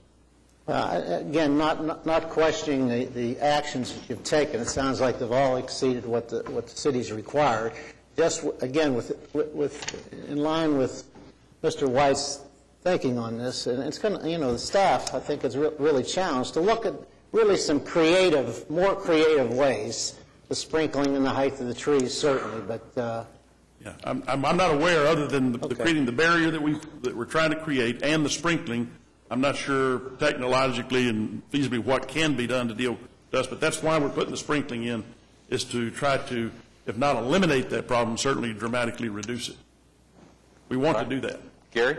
Again, not questioning the actions that you've taken. It sounds like they've all exceeded what the city's required. Just again, in line with Mr. White's thinking on this, and it's going to, the staff, I think, is really challenged to look at really some more creative ways the sprinkling and the height of the trees, certainly, but... Yeah, I'm not aware, other than creating the barrier that we're trying to create and the sprinkling. I'm not sure technologically and feasibly what can be done to deal with dust, but that's why we're putting the sprinkling in, is to try to, if not eliminate that problem, certainly dramatically reduce it. We want to do that. Gary?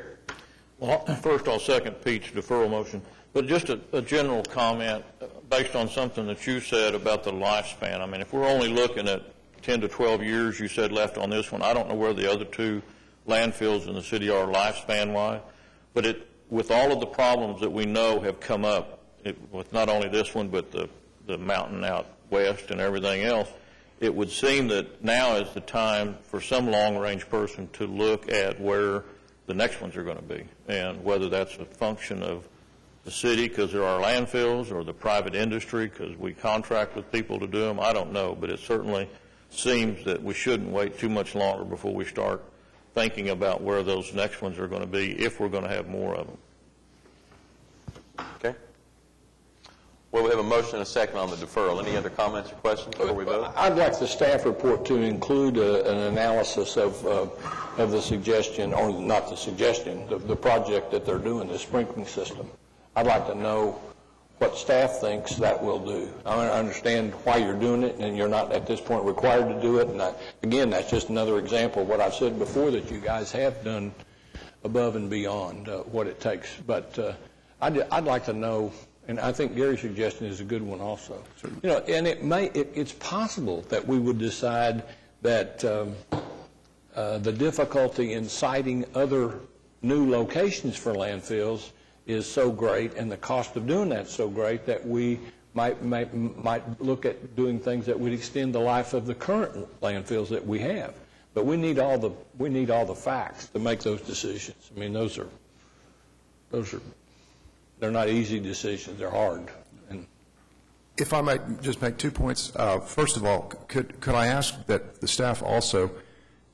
Well, first I'll second Pete's deferral motion, but just a general comment based on something that you said about the lifespan. I mean, if we're only looking at 10 to 12 years, you said, left on this one. I don't know where the other two landfills in the city are lifespan-wise, but with all of the problems that we know have come up, with not only this one, but the mountain out west and everything else, it would seem that now is the time for some long-range person to look at where the next ones are going to be, and whether that's a function of the city because there are landfills, or the private industry because we contract with people to do them. I don't know, but it certainly seems that we shouldn't wait too much longer before we start thinking about where those next ones are going to be, if we're going to have more of them. Okay. Well, we have a motion and a second on the deferral. Any other comments or questions before we vote? I'd like the staff report to include an analysis of the suggestion, or not the suggestion, the project that they're doing, the sprinkling system. I'd like to know what staff thinks that will do. I understand why you're doing it, and you're not at this point required to do it. And again, that's just another example of what I've said before, that you guys have done above and beyond what it takes. But I'd like to know, and I think Gary's suggestion is a good one also. You know, and it's possible that we would decide that the difficulty in siting other new locations for landfills is so great, and the cost of doing that so great, that we might look at doing things that would extend the life of the current landfills that we have. But we need all the facts to make those decisions. I mean, those are they're not easy decisions. They're hard. And if I might just make 2 points. First of all, could I ask that the staff also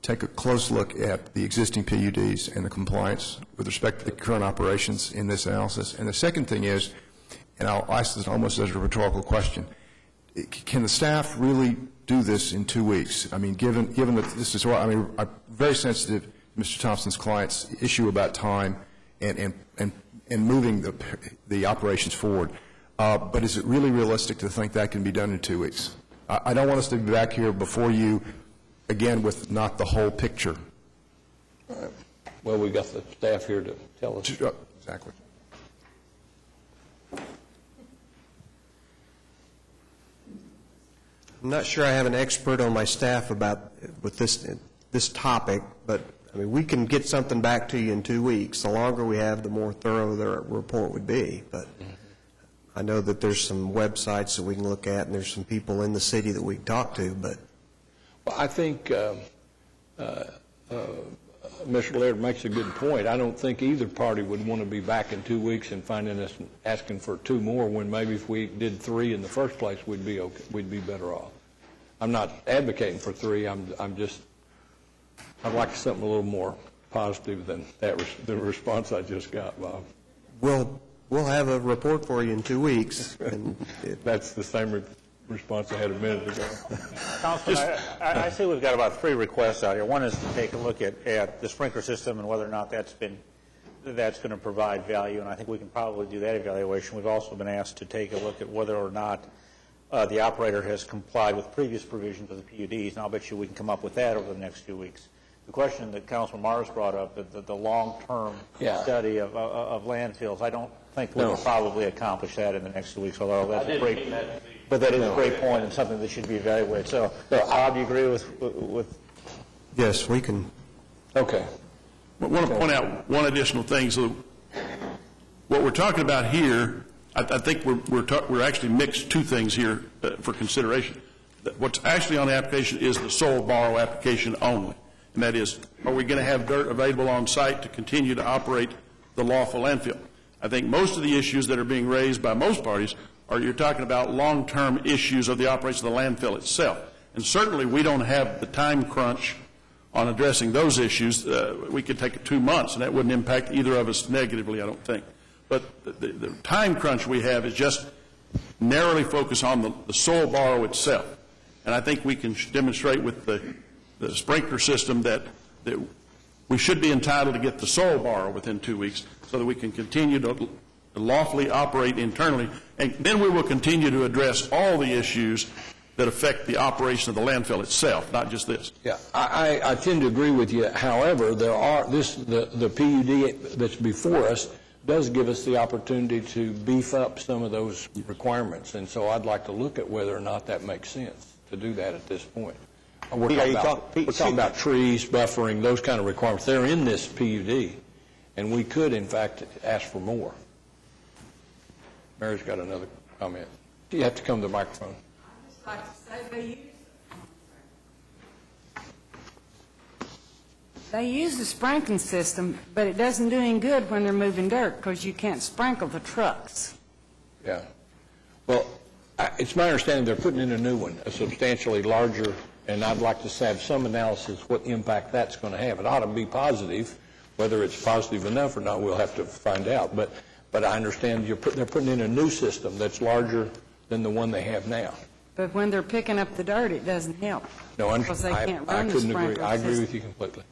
take a close look at the existing PUDs and the compliance with respect to the current operations in this analysis? And the second thing is, and I'll ask this almost as a rhetorical question, can the staff really do this in 2 weeks? I mean, given that this is, I mean, I'm very sensitive to Mr. Thompson's client's issue about time and moving the operations forward. But is it really realistic to think that can be done in 2 weeks? I don't want us to be back here before you again with not the whole picture. Well, we've got the staff here to tell us. Exactly. I'm not sure I have an expert on my staff with this topic, but I mean, we can get something back to you in 2 weeks. The longer we have, the more thorough the report would be. But I know that there's some websites that we can look at, and there's some people in the city that we can talk to. But well, I think Mr. Laird makes a good point. I don't think either party would want to be back in 2 weeks and finding us asking for 2 more, when maybe if we did 3 in the first place, we'd be okay. We'd be better off. I'm not advocating for 3. I'd like something a little more positive than the response I just got, Bob. We'll have a report for you in 2 weeks. And that's the same response I had a minute ago. Councilman, I see we've got about 3 requests out here. One is to take a look at the sprinkler system and whether or not that's going to provide value, and I think we can probably do that evaluation. We've also been asked to take a look at whether or not the operator has complied with previous provisions of the PUDs, and I'll bet you we can come up with that over the next few weeks. The question that Councilman Mars brought up, the long-term study of landfills, I don't think we can probably accomplish that in the next 2 weeks, although that's a great, but that is a great point and something that should be evaluated. So, Bob, do you agree with? Yes, we can. Okay. I want to point out one additional thing. So what we're talking about here, I think we're actually mixed 2 things here for consideration. What's actually on the application is the soil borrow application only. And that is, are we going to have dirt available on site to continue to operate the lawful landfill? I think most of the issues that are being raised by most parties are you're talking about long-term issues of the operation of the landfill itself. And certainly we don't have the time crunch on addressing those issues. We could take 2 months, and that wouldn't impact either of us negatively, I don't think. But the time crunch we have is just narrowly focused on the soil borrow itself. And I think we can demonstrate with the sprinkler system that we should be entitled to get the soil borrow within 2 weeks so that we can continue to lawfully operate internally. And then we will continue to address all the issues that affect the operation of the landfill itself, not just this. Yeah, I tend to agree with you. However, the PUD that's before us does give us the opportunity to beef up some of those requirements, and so I'd like to look at whether or not that makes sense to do that at this point. We're talking about trees, buffering, those kind of requirements. They're in this PUD, and we could, in fact, ask for more. Mary's got another comment. You have to come to the microphone. I'd like to say they use the sprinkling system, but it doesn't do any good when they're moving dirt because you can't sprinkle the trucks. Yeah. Well, it's my understanding they're putting in a new one, a substantially larger, and I'd like to have some analysis what impact that's going to have. It ought to be positive. Whether it's positive enough or not, we'll have to find out. But I understand they're putting in a new system that's larger than the one they have now. But when they're picking up the dirt, it doesn't help. No, because they can't run the couldn't sprinkler agree. I agree with you completely.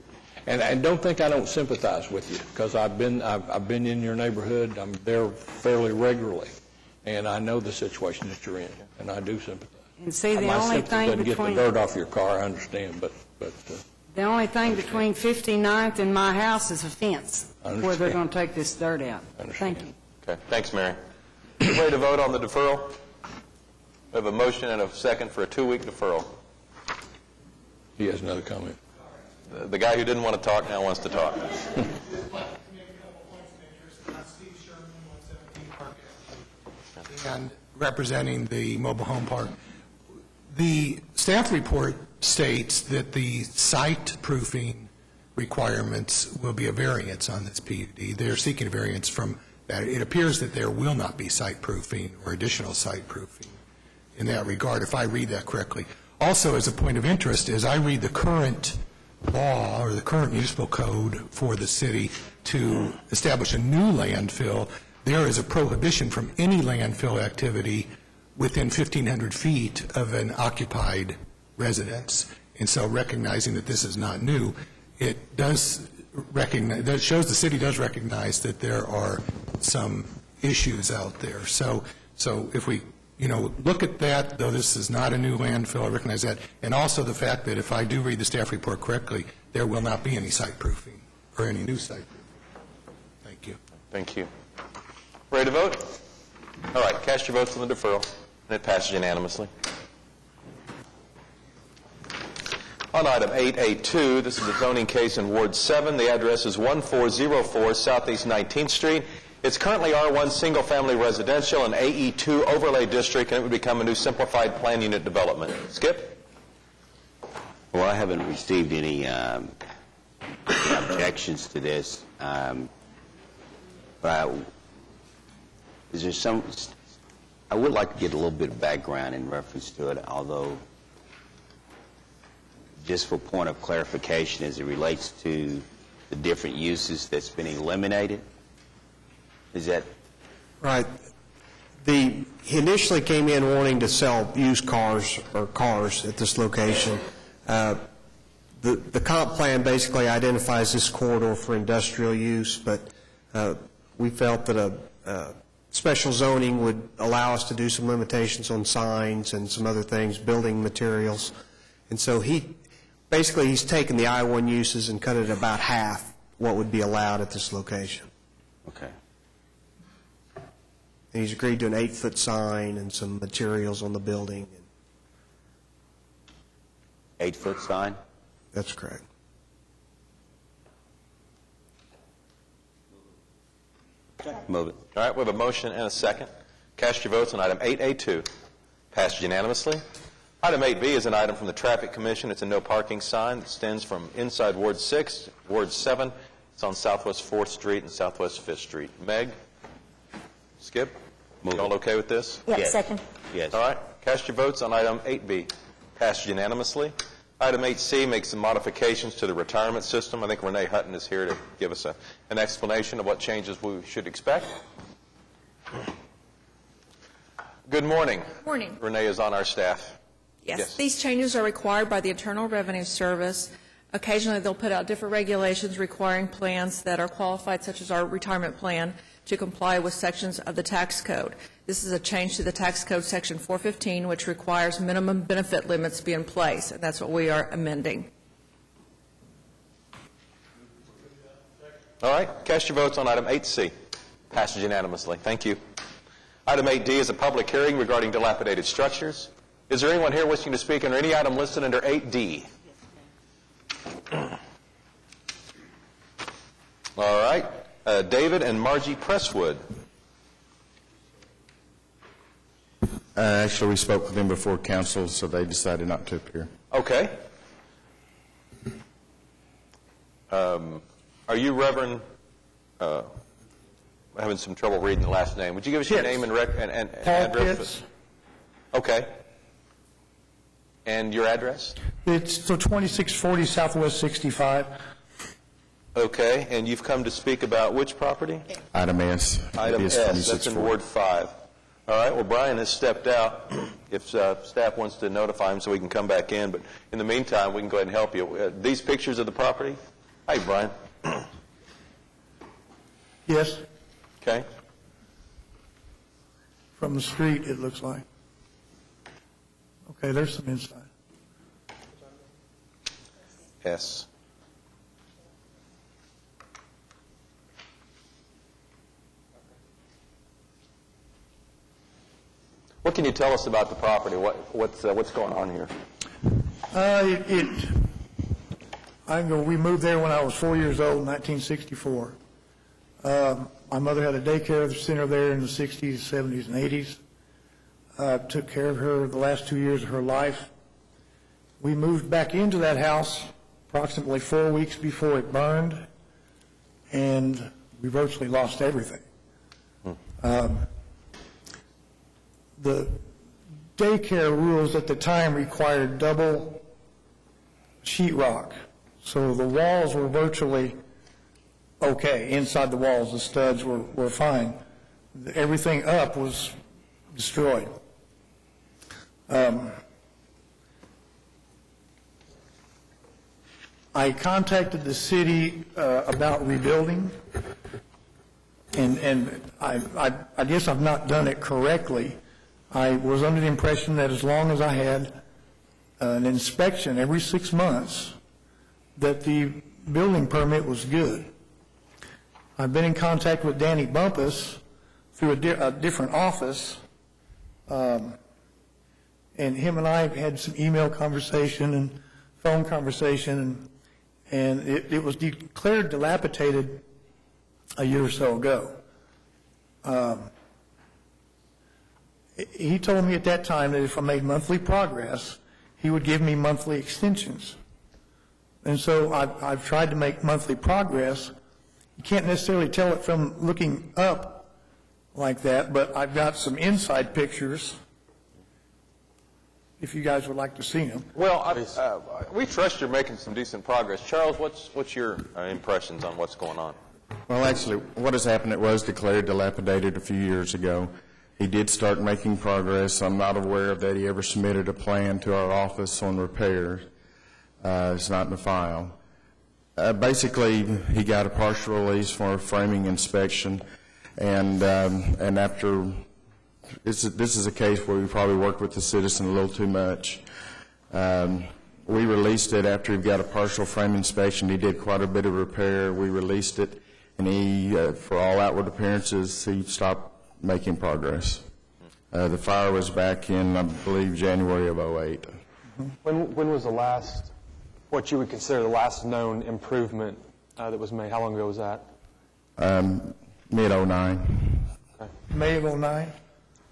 And don't think I don't sympathize with you, because I've been in your neighborhood. I'm there fairly regularly, and I know the situation that you're in, and I do sympathize. And see, the My only sympathy thing doesn't between get the dirt off your car, I understand, but the only thing between 59th and my house is a fence where they're going to take this dirt out. Thank you. Okay, thanks, Mary. Ready to vote on the deferral? We have a motion and a second for a 2-week deferral. He has another comment. The guy who didn't want to talk now wants to talk. And representing the mobile home park. The staff report states that the site proofing requirements will be a variance on this PUD. They're seeking a variance from that. It appears that there will not be site proofing or additional site proofing in that regard, if I read that correctly. Also, as a point of interest, as I read the current law or the current municipal code for the city to establish a new landfill, there is a prohibition from any landfill activity within 1,500 feet of an occupied residence. And so recognizing that this is not new, it does recognize, that shows the city does recognize that there are some issues out there. So if we, look at that, though this is not a new landfill, I recognize that, and also the fact that if I do read the staff report correctly, there will not be any site proofing or any new site proofing. Thank you. Thank you. Ready to vote? All right, cast your votes on the deferral, and it passes unanimously. On item 8A2, this is a zoning case in Ward 7. The address is 1404 Southeast 19th Street. It's currently R1 single-family residential and AE2 overlay district, and it would become a new simplified plan unit development. Skip? Well, I haven't received any objections to this. But is there some? I would like to get a little bit of background in reference to it, although just for point of clarification as it relates to the different uses that's been eliminated. Is that right? He initially came in wanting to sell used cars or cars at this location. The comp plan basically identifies this corridor for industrial use, but we felt that a special zoning would allow us to do some limitations on signs and some other things, building materials. And so he's taken the I-1 uses and cut it about half what would be allowed at this location. Okay. And he's agreed to an 8-foot sign and some materials on the building. 8-foot sign? That's correct. Move it. All right, we have a motion and a second. Cast your votes on item 8A2. Passed unanimously. Item 8B is an item from the Traffic Commission. It's a no parking sign that extends from inside Ward 6 to Ward 7. It's on Southwest 4th Street and Southwest 5th Street. Meg? Skip? You all okay with this? Yes. Second. Yes. All right. Cast your votes on item 8B. Passed unanimously. Item 8C makes some modifications to the retirement system. I think Renee Hutton is here to give us an explanation of what changes we should expect. Good morning. Morning. Renee is on our staff. Yes. These changes are required by the Internal Revenue Service. Occasionally, they'll put out different regulations requiring plans that are qualified, such as our retirement plan, to comply with sections of the tax code. This is a change to the tax code, section 415, which requires minimum benefit limits be in place, and that's what we are amending. All right, cast your votes on item 8C. Passes unanimously. Thank you. Item 8D is a public hearing regarding dilapidated structures. Is there anyone here wishing to speak under any item listed under 8D? All right. David and Margie Presswood. Actually, we spoke with them before council, so they decided not to appear. Okay. Are you Reverend, I'm having some trouble reading the last name. Would you give us your name and address? Pitts. Okay. And your address? It's 2640 Southwest 65. Okay. And you've come to speak about which property? Item S. Item S. That's in Ward 5. All right. Well, Brian has stepped out. If staff wants to notify him so we can come back in. But in the meantime, we can go ahead and help you. These pictures of the property? Hi, Brian. Yes. Okay. From the street, it looks like. Okay, there's some inside. S. What can you tell us about the property? What's going on here? We moved there when I was 4 years old in 1964. My mother had a daycare center there in the 60s, 70s, and 80s. Took care of her the last 2 years of her life. We moved back into that house approximately 4 weeks before it burned, and we virtually lost everything. The daycare rules at the time required double sheetrock, so the walls were virtually okay. Inside the walls, the studs were fine. Everything up was destroyed. I contacted the city about rebuilding, and I guess I've not done it correctly. I was under the impression that as long as I had an inspection every 6 months, that the building permit was good. I've been in contact with Danny Bumpus through a different office, and him and I had some email conversation and phone conversation, and it was declared dilapidated a year or so ago. He told me at that time that if I made monthly progress, he would give me monthly extensions. And so I've tried to make monthly progress. You can't necessarily tell it from looking up like that, but I've got some inside pictures, if you guys would like to see them. Well, we trust you're making some decent progress. Charles, what's your impressions on what's going on? Well, actually, what has happened, it was declared dilapidated a few years ago. He did start making progress. I'm not aware that he ever submitted a plan to our office on repairs. It's not in the file. Basically, he got a partial release for a framing inspection, and after this is a case where we probably worked with the citizen a little too much. We released it after he got a partial frame inspection. He did quite a bit of repair. We released it, and he, for all outward appearances, he stopped making progress. The fire was back in, I believe, January of 2008. When was the last, what you would consider the last known improvement that was made? How long ago was that? Mid-09. Okay. May of 2009.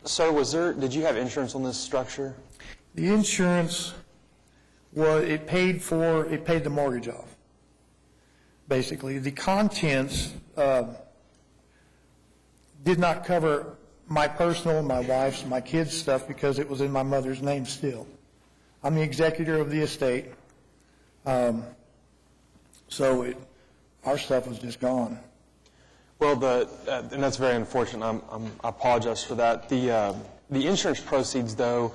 Sir, did you have insurance on this structure? The insurance it paid the mortgage off, basically. The contents did not cover my personal, my wife's, my kids' stuff because it was in my mother's name still. I'm the executor of the estate, so our stuff was just gone. Well, and that's very unfortunate. I apologize for that. The insurance proceeds, though,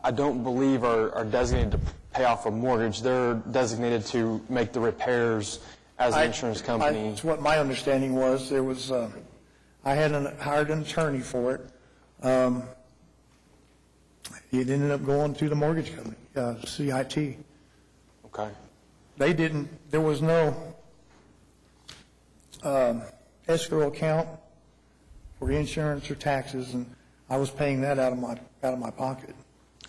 I don't believe are designated to pay off a mortgage. They're designated to make the repairs as an insurance company. That's what my understanding was. There was, I had hired an attorney for it. It ended up going to the mortgage company, CIT. Okay. They didn't, there was no escrow account for insurance or taxes, and I was paying that out of my pocket.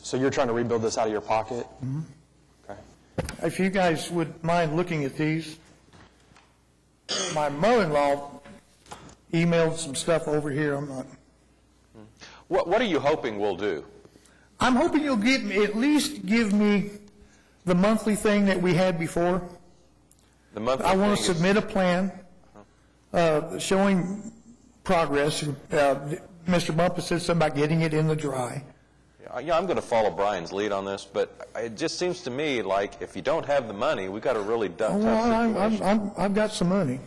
So you're trying to rebuild this out of your pocket? Mm-hmm. Okay. If you guys would mind looking at these, my mother-in-law emailed some stuff over here. I'm not. What are you hoping we'll do? I'm hoping you'll at least give me the monthly thing that we had before. The monthly I want to thing submit a plan showing progress. Mr. Bumpus said something about getting it in the dry. Yeah, I'm going to follow Brian's lead on this, but it just seems to me like if you don't have the money, we've got a really tough situation. I've got some money.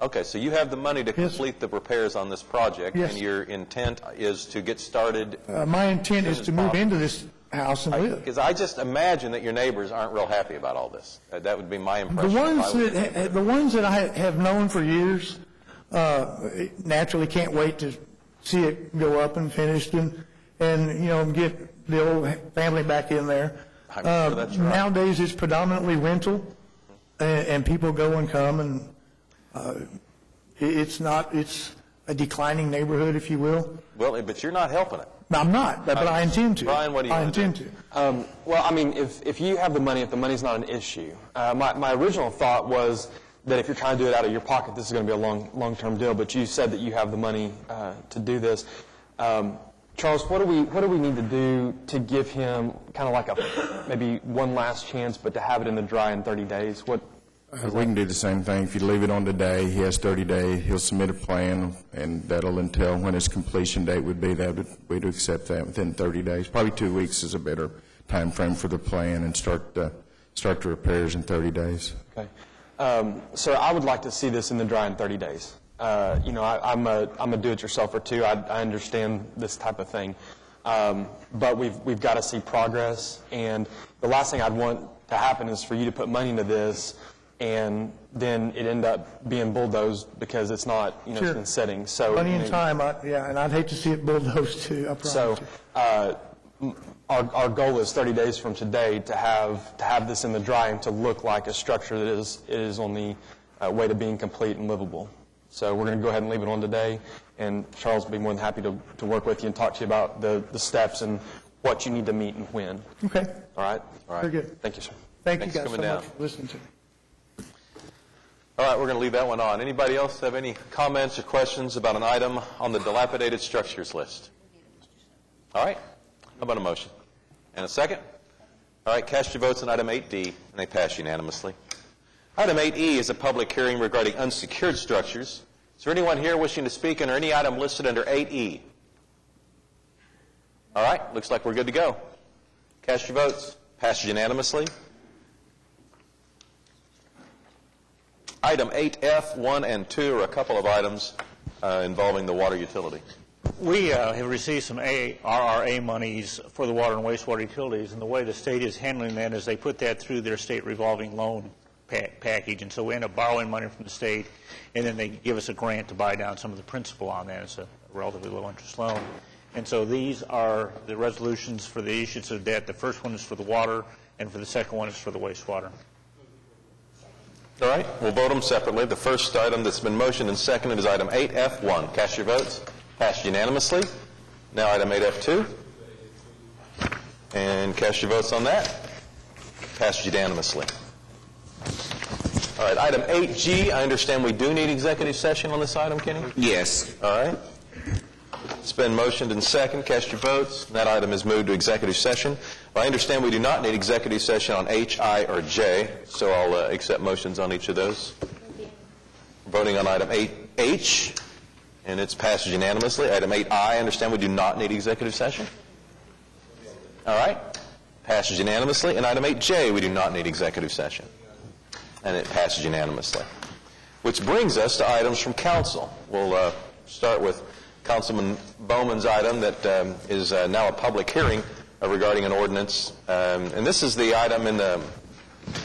Okay, so you have the money to complete the repairs on this project, Yes. and your intent is to get started. My intent is to move into this house and live. Because I just imagine that your neighbors aren't real happy about all this. That would be my impression. The ones that I have known for years naturally can't wait to see it go up and finished and get the old family back in there. I'm sure that's right. Nowadays it's predominantly rental, and people go and come, and it's a declining neighborhood, if you will. Well, but you're not helping it. No, I'm not, but I intend to. Brian, what do you I want to do? intend to. Well, I mean, if you have the money, if the money's not an issue. My original thought was that if you're trying to do it out of your pocket, this is going to be a long-term deal, but you said that you have the money to do this. Charles, what do we need to do to give him kind of like maybe one last chance, but to have it in the dry in 30 days? We can do the same thing. If you leave it on today, he has 30 days. He'll submit a plan, and that'll entail when his completion date would be. We'd accept that within 30 days. Probably 2 weeks is a better time frame for the plan, and start the repairs in 30 days. Okay. So I would like to see this in the dry in 30 days. I'm a do-it-yourselfer too. I understand this type of thing, but we've got to see progress. And the last thing I'd want to happen is for you to put money into this, and then it end up being bulldozed because it's not, it's been sitting. So Money and time, and I'd hate to see it bulldozed too. I promise you. Our goal is 30 days from today to have this in the dry and to look like a structure that is on the way to being complete and livable. So we're going to go ahead and leave it on today, and Charles will be more than happy to work with you and talk to you about the steps and what you need to meet and when. Okay. All right? Very good. Thank you, sir. Thank Thanks you guys for so coming much down. for listening to me. All right, we're going to leave that one on. Anybody else have any comments or questions about an item on the dilapidated structures list? All right. How about a motion? And a second? All right, cast your votes on item 8D, and they pass unanimously. Item 8E is a public hearing regarding unsecured structures. Is there anyone here wishing to speak under any item listed under 8E? All right, looks like we're good to go. Cast your votes. Passes unanimously. Item 8F, 1 and 2 are a couple of items involving the water utility. We have received some RRA monies for the water and wastewater utilities, and the way the state is handling that is they put that through their state revolving loan package, and so we end up borrowing money from the state, and then they give us a grant to buy down some of the principal on that. It's a relatively low interest loan. And so these are the resolutions for the issuance of debt. The first one is for the water, and for the second one is for the wastewater. All right, we'll vote them separately. The first item that's been motioned and seconded is item 8F1. Cast your votes. Passed unanimously. Now item 8F2. And cast your votes on that. Passed unanimously. All right, item 8G, I understand we do need executive session on this item, Kenny? Yes. All right. It's been motioned and seconded. Cast your votes. That item is moved to executive session. I understand we do not need executive session on H, I, or J, so I'll accept motions on each of those. Voting on item 8H, and it's passed unanimously. Item 8I, I understand we do not need executive session. All right. Passes unanimously. And item 8J, we do not need executive session. And it passes unanimously. Which brings us to items from council. We'll start with Councilman Bowman's item that is now a public hearing regarding an ordinance. And this is the item in the,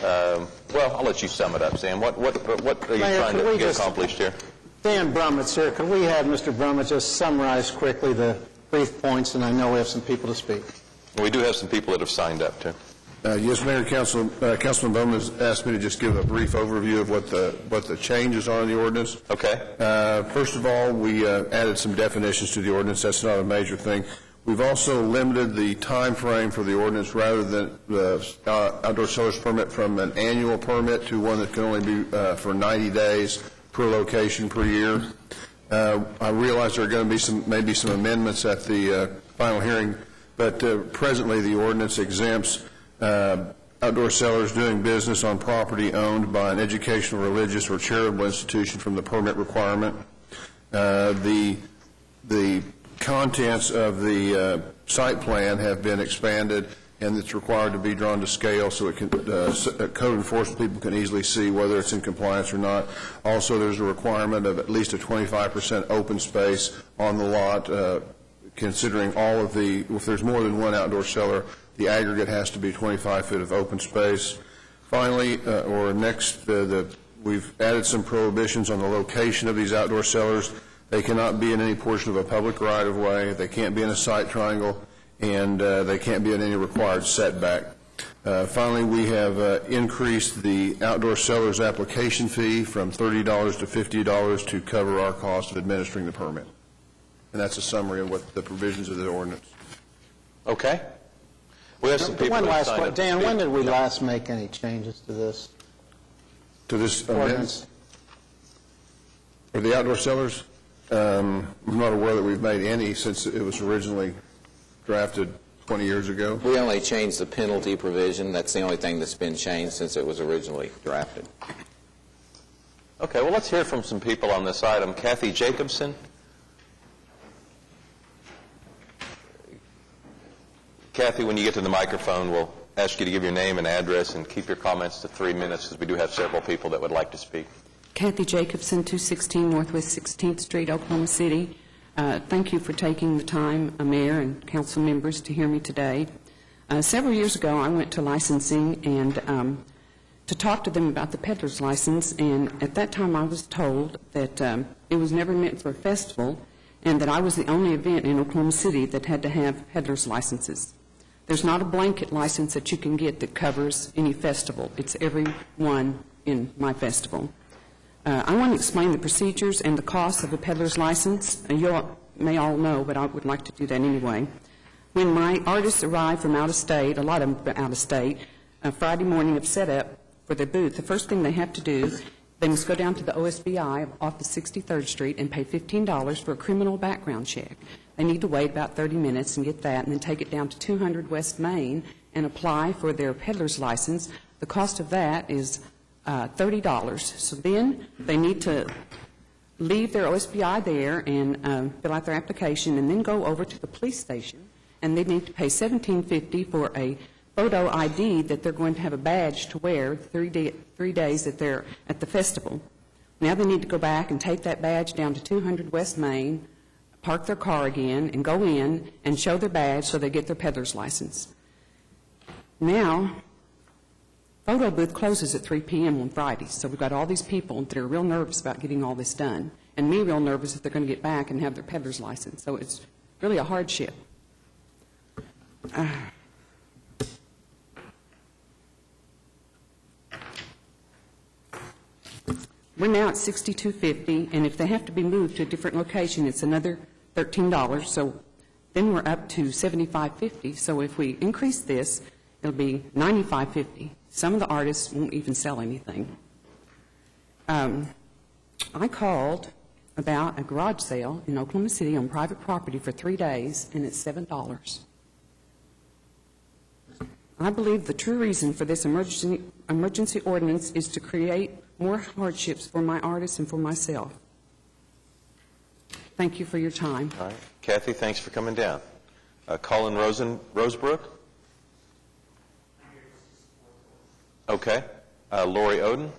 well, I'll let you sum it up, Sam. What are you Mayor, trying to get accomplished here? Dan Brummett, sir, could we have Mr. Brummett just summarize quickly the brief points, and I know we have some people to speak. We do have some people that have signed up, too. Yes, Mayor, Councilman Bowman has asked me to just give a brief overview of what the changes are in the ordinance. Okay. First of all, we added some definitions to the ordinance. That's not a major thing. We've also limited the time frame for the ordinance rather than the outdoor cellars permit from an annual permit to one that can only be for 90 days per location per year. I realize there are going to be maybe some amendments at the final hearing, but presently the ordinance exempts outdoor sellers doing business on property owned by an educational, religious, or charitable institution from the permit requirement. The contents of the site plan have been expanded, and it's required to be drawn to scale so it can, code enforcement people can easily see whether it's in compliance or not. Also, there's a requirement of at least a 25% open space on the lot, considering all of the, if there's more than one outdoor cellar, the aggregate has to be 25 feet of open space. Finally, we've added some prohibitions on the location of these outdoor cellars. They cannot be in any portion of a public right-of-way. They can't be in a site triangle, and they can't be in any required setback. Finally, we have increased the outdoor seller's application fee from $30 to $50 to cover our cost of administering the permit. And that's a summary of what the provisions of the ordinance. Okay. We have some people One last signed question. up. Dan, when did we last make any changes to this? To this ordinance? For the outdoor cellars, I'm not aware that we've made any since it was originally drafted 20 years ago. We only changed the penalty provision. That's the only thing that's been changed since it was originally drafted. Okay, well, let's hear from some people on this item. Kathy Jacobson. Kathy, when you get to the microphone, we'll ask you to give your name and address and keep your comments to 3 minutes because we do have several people that would like to speak. Kathy Jacobson, 216 Northwest 16th Street, Oklahoma City. Thank you for taking the time, Mayor and council members, to hear me today. Several years ago, I went to licensing and to talk to them about the peddler's license, and at that time I was told that it was never meant for a festival and that I was the only event in Oklahoma City that had to have peddler's licenses. There's not a blanket license that you can get that covers any festival. It's every one in my festival. I want to explain the procedures and the costs of a peddler's license. You may all know, but I would like to do that anyway. When my artists arrive from out of state, a lot of them out of state, Friday morning of setup for their booth, the first thing they have to do, they must go down to the OSBI off of 63rd Street and pay $15 for a criminal background check. They need to wait about 30 minutes and get that, and then take it down to 200 West Main and apply for their peddler's license. The cost of that is $30. So then they need to leave their OSBI there and fill out their application and then go over to the police station, and they need to pay $17.50 for a photo ID that they're going to have a badge to wear 3 days that they're at the festival. Now they need to go back and take that badge down to 200 West Main, park their car again, and go in and show their badge so they get their peddler's license. Now, photo booth closes at 3 p.m. on Fridays, so we've got all these people that are real nervous about getting all this done, and me real nervous that they're going to get back and have their peddler's license. So it's really a hardship. We're now at $62.50, and if they have to be moved to a different location, it's another $13. So then we're up to $75.50. So if we increase this, it'll be $95.50. Some of the artists won't even sell anything. I called about a garage sale in Oklahoma City on private property for 3 days, and it's $7. I believe the true reason for this emergency ordinance is to create more hardships for my artists and for myself. Thank you for your time. All right. Kathy, thanks for coming down. Colin Rosebrook? Okay. Lori Oden?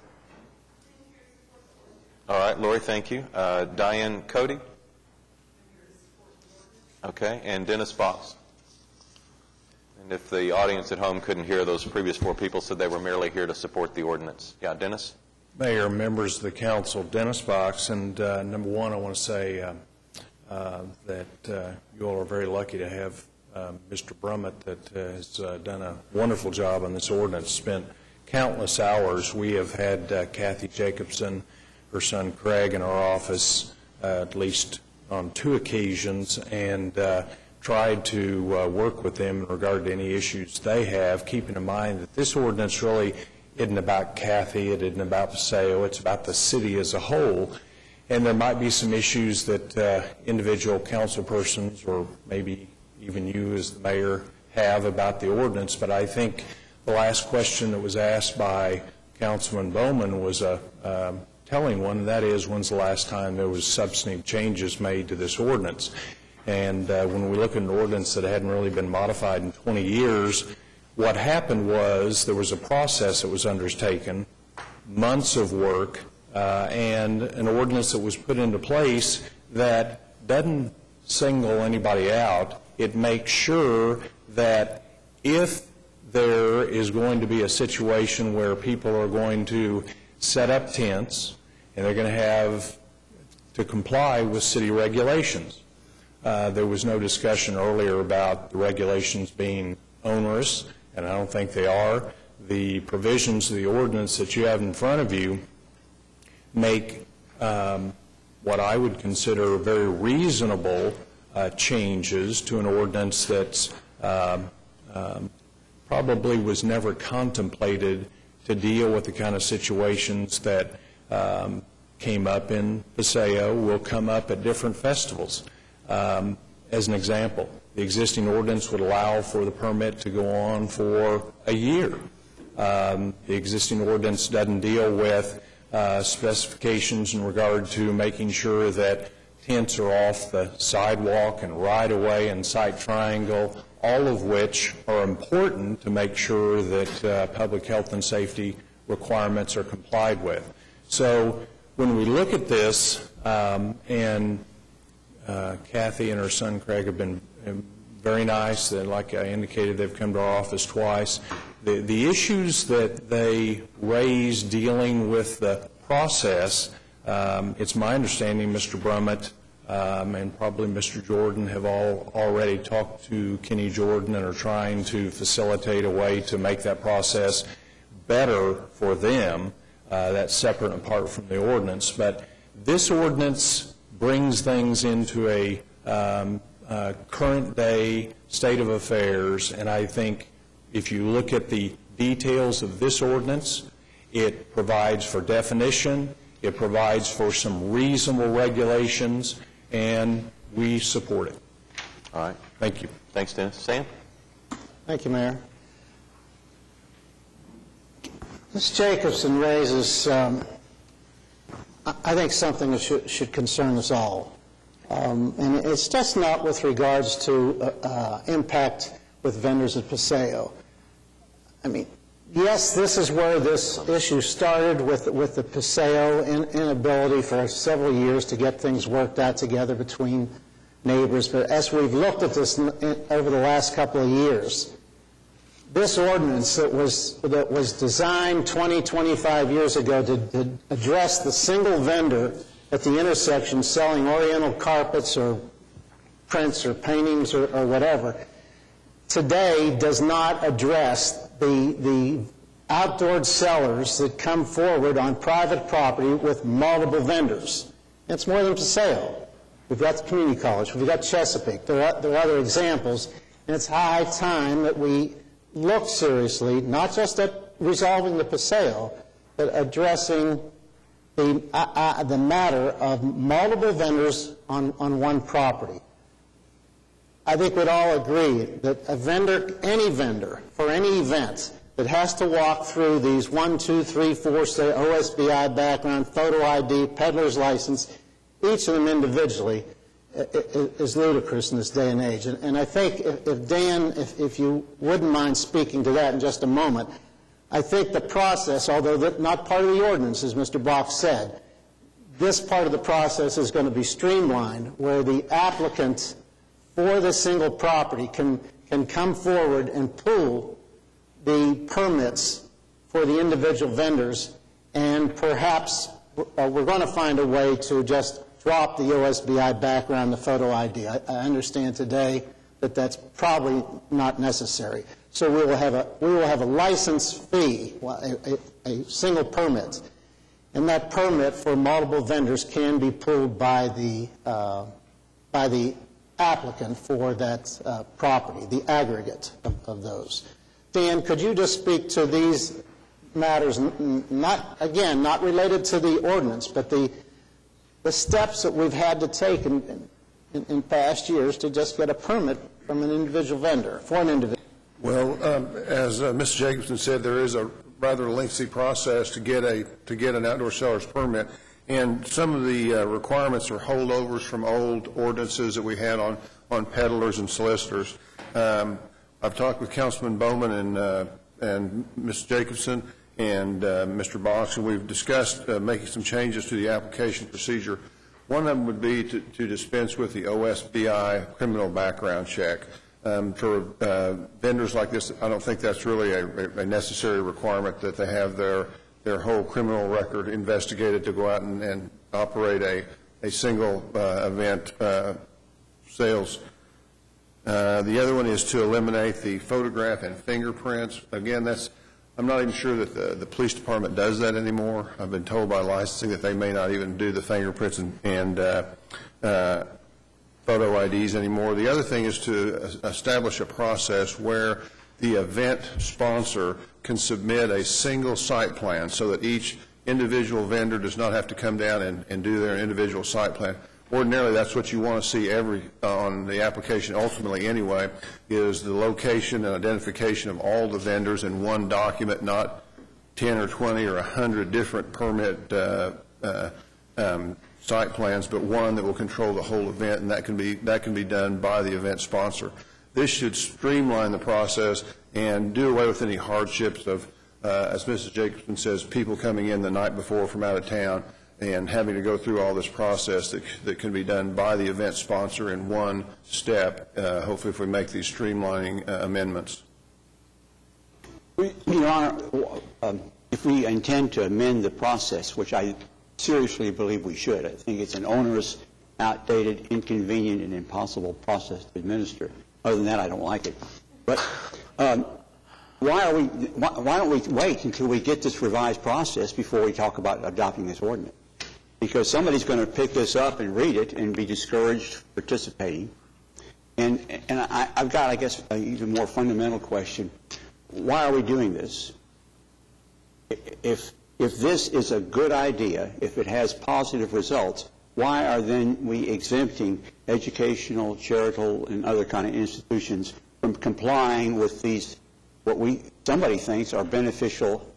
All right, Lori, thank you. Diane Cody? Okay. And Dennis Fox? And if the audience at home couldn't hear, those previous four people said they were merely here to support the ordinance. Yeah, Dennis? Mayor, members of the council, Dennis Box, and number one, I want to say that you all are very lucky to have Mr. Brummett that has done a wonderful job on this ordinance, spent countless hours. We have had Kathy Jacobson, her son Craig, in our office at least on 2 occasions, and tried to work with them in regard to any issues they have, keeping in mind that this ordinance really isn't about Kathy, it isn't about Paseo, it's about the city as a whole. And there might be some issues that individual council persons, or maybe even you as the mayor, have about the ordinance. But I think the last question that was asked by Councilman Bowman was a telling one, and that is, when's the last time there was substantive changes made to this ordinance? And when we look at an ordinance that hadn't really been modified in 20 years, what happened was there was a process that was undertaken, months of work, and an ordinance that was put into place that doesn't single anybody out. It makes sure that if there is going to be a situation where people are going to set up tents and they're going to have to comply with city regulations. There was no discussion earlier about the regulations being onerous, and I don't think they are. The provisions of the ordinance that you have in front of you make what I would consider very reasonable changes to an ordinance that's probably was never contemplated to deal with the kind of situations that came up in Paseo, will come up at different festivals. As an example, the existing ordinance would allow for the permit to go on for a year. The existing ordinance doesn't deal with specifications in regard to making sure that tents are off the sidewalk and right-of-way and sight triangle, all of which are important to make sure that public health and safety requirements are complied with. So when we look at this, and Kathy and her son Craig have been very nice. Like I indicated, they've come to our office twice. The issues that they raise dealing with the process, it's my understanding Mr. Brummett and probably Mr. Jordan have all already talked to Kenny Jordan and are trying to facilitate a way to make that process better for them. That's separate and apart from the ordinance. But this ordinance brings things into a current day state of affairs, and I think if you look at the details of this ordinance, it provides for definition, it provides for some reasonable regulations, and we support it. All right. Thank you. Thanks, Dennis. Sam? Thank you, Mayor. Ms. Jacobson raises, I think, something that should concern us all. And it's just not with regards to impact with vendors at Paseo. I mean, yes, this is where this issue started with the Paseo inability for several years to get things worked out together between neighbors. But as we've looked at this over the last couple of years, this ordinance that was designed 20, 25 years ago to address the single vendor at the intersection selling oriental carpets or prints or paintings or whatever, today does not address the outdoor sellers that come forward on private property with multiple vendors. It's more than Paseo. We've got the community college. We've got Chesapeake. There are other examples. And it's high time that we look seriously, not just at resolving the Paseo, but addressing the matter of multiple vendors on one property. I think we'd all agree that a vendor, any vendor, for any event that has to walk through these 1, 2, 3, 4, say OSBI background, photo ID, peddler's license, each of them individually, is ludicrous in this day and age. And I think if Dan, if you wouldn't mind speaking to that in just a moment, I think the process, although not part of the ordinance, as Mr. Box said, this part of the process is going to be streamlined, where the applicant for the single property can can come forward and pool the permits for the individual vendors, and perhaps we're going to find a way to just drop the OSBI back around the photo ID. I understand today that that's probably not necessary. So we will have a license fee, a single permit, and that permit for multiple vendors can be pulled by the applicant for that property, the aggregate of those. Dan, could you just speak to these matters, not related to the ordinance, but the steps that we've had to take in past years to just get a permit from an individual vendor, for an individual? Well, as Mr. Jacobson said, there is a rather lengthy process to get an outdoor seller's permit, and some of the requirements are holdovers from old ordinances that we had on peddlers and solicitors. I've talked with Councilman Bowman and Mr. Jacobson and Mr. Box, and we've discussed making some changes to the application procedure. One of them would be to dispense with the OSBI criminal background check. For vendors like this, I don't think that's really a necessary requirement that they have their whole criminal record investigated to go out and operate a single event sales. The other one is to eliminate the photograph and fingerprints. Again, I'm not even sure that the police department does that anymore. I've been told by licensing that they may not even do the fingerprints and photo IDs anymore. The other thing is to establish a process where the event sponsor can submit a single site plan so that each individual vendor does not have to come down and do their individual site plan. Ordinarily, that's what you want to see on the application ultimately anyway, is the location and identification of all the vendors in one document, not 10 or 20 or 100 different permit site plans, but one that will control the whole event, and that can be done by the event sponsor. This should streamline the process and do away with any hardships of, as Mrs. Jacobson says, people coming in the night before from out of town and having to go through all this process that can be done by the event sponsor in one step, hopefully if we make these streamlining amendments. Your Honor, if we intend to amend the process, which I seriously believe we should, I think it's an onerous, outdated, inconvenient, and impossible process to administer. Other than that, I don't like it. But why don't we wait until we get this revised process before we talk about adopting this ordinance? Because somebody's going to pick this up and read it and be discouraged participating. And I've got, I guess, an even more fundamental question. Why are we doing this? If this is a good idea, if it has positive results, why are then we exempting educational, charitable, and other kind of institutions from complying with these, somebody thinks are beneficial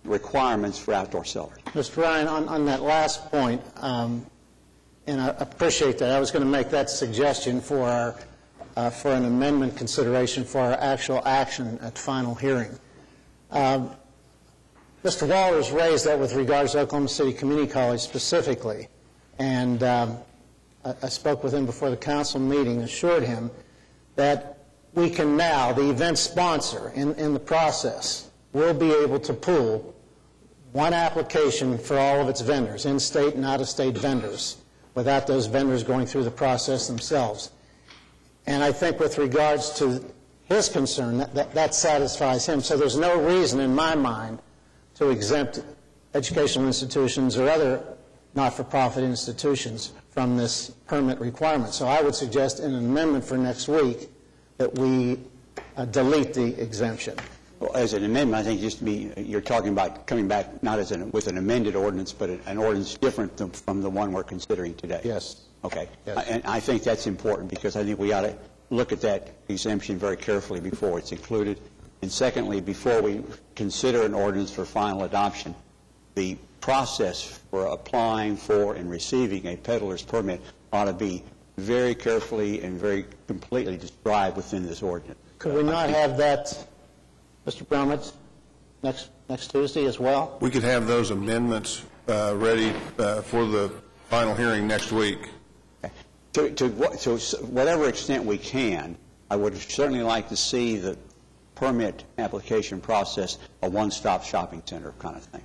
requirements for outdoor sellers? Mr. Ryan, on that last point, and I appreciate that. I was going to make that suggestion for an amendment consideration for our actual action at final hearing. Mr. Waller's raised that with regards to Oklahoma City Community College specifically, and I spoke with him before the council meeting, assured him that we can now, the event sponsor in the process, will be able to pool one application for all of its vendors, in-state and out-of-state vendors, without those vendors going through the process themselves. And I think with regards to his concern, that satisfies him. So there's no reason in my mind to exempt educational institutions or other not-for-profit institutions from this permit requirement. So I would suggest in an amendment for next week that we delete the exemption. Well, as an amendment, I think just to be, you're talking about coming back not as with an amended ordinance, but an ordinance different from the one we're considering today. Yes. Okay. Yes. And I think that's important because I think we ought to look at that exemption very carefully before it's included. And secondly, before we consider an ordinance for final adoption, the process for applying for and receiving a peddler's permit ought to be very carefully and very completely described within this ordinance. Could we not have that, Mr. Brummett, next Tuesday as well? We could have those amendments ready for the final hearing next week. To whatever extent we can, I would certainly like to see the permit application process a one-stop shopping center kind of thing,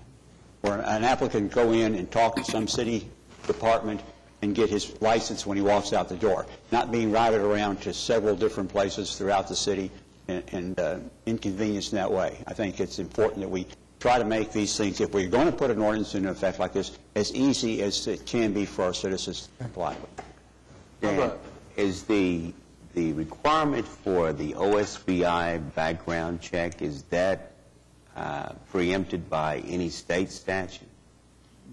where an applicant can go in and talk to some city department and get his license when he walks out the door, not being routed around to several different places throughout the city and inconvenienced in that way. I think it's important that we try to make these things, if we're going to put an ordinance into effect like this, as easy as it can be for our citizens to comply with. Dan, is the requirement for the OSBI background check, is that preempted by any state statute?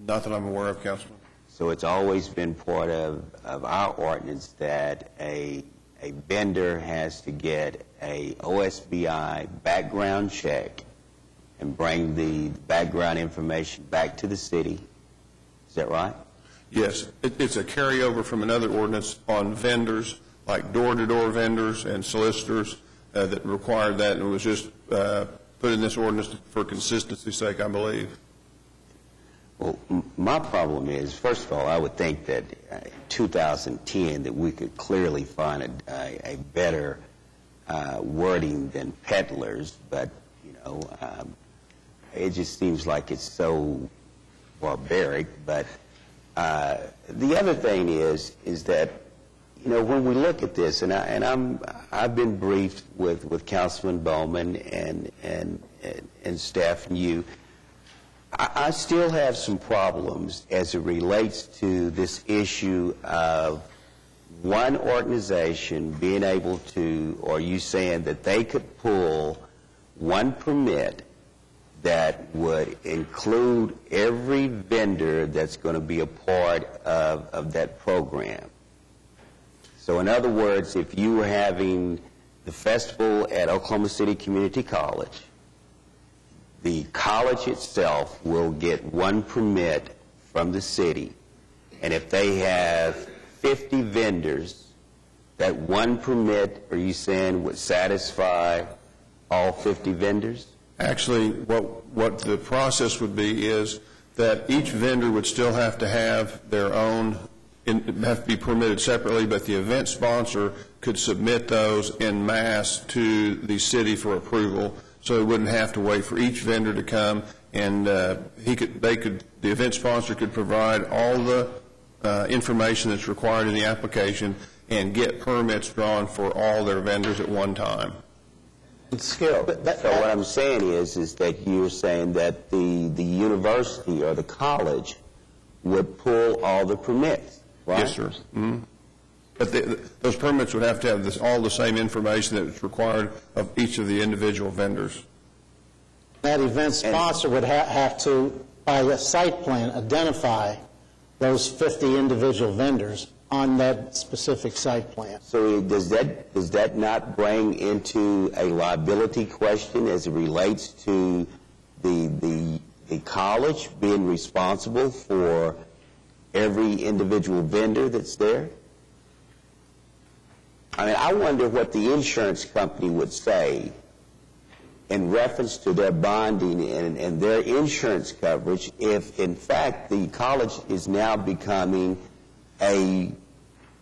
Not that I'm aware of, Councilman. So it's always been part of our ordinance that a vendor has to get a OSBI background check and bring the background information back to the city. Is that right? Yes. It's a carryover from another ordinance on vendors, like door-to-door vendors and solicitors that required that, and it was just put in this ordinance for consistency's sake, I believe. Well, my problem is, first of all, I would think that 2010 that we could clearly find a better wording than peddlers, but, you know, it just seems like it's so barbaric. But the other thing is that, you know, when we look at this, and I've been briefed with Councilman Bowman and staff and you, I still have some problems as it relates to this issue of one organization being able to, or you saying that they could pull one permit that would include every vendor that's going to be a part of that program. So in other words, if you were having the festival at Oklahoma City Community College, the college itself will get one permit from the city, and if they have 50 vendors, that one permit, are you saying, would satisfy all 50 vendors? Actually, what the process would be is that each vendor would still have to have their own, have to be permitted separately, but the event sponsor could submit those en masse to the city for approval, so it wouldn't have to wait for each vendor to come, and the event sponsor could provide all the information that's required in the application and get permits drawn for all their vendors at one time. So what I'm saying is that you're saying that the university or the college would pull all the permits, right? Yes, sir. Mm-hmm. But those permits would have to have all the same information that is required of each of the individual vendors. That event sponsor would have to, by a site plan, identify those 50 individual vendors on that specific site plan. So does that not bring into a liability question as it relates to the college being responsible for every individual vendor that's there? I mean, I wonder what the insurance company would say in reference to their bonding and their insurance coverage if, in fact, the college is now becoming a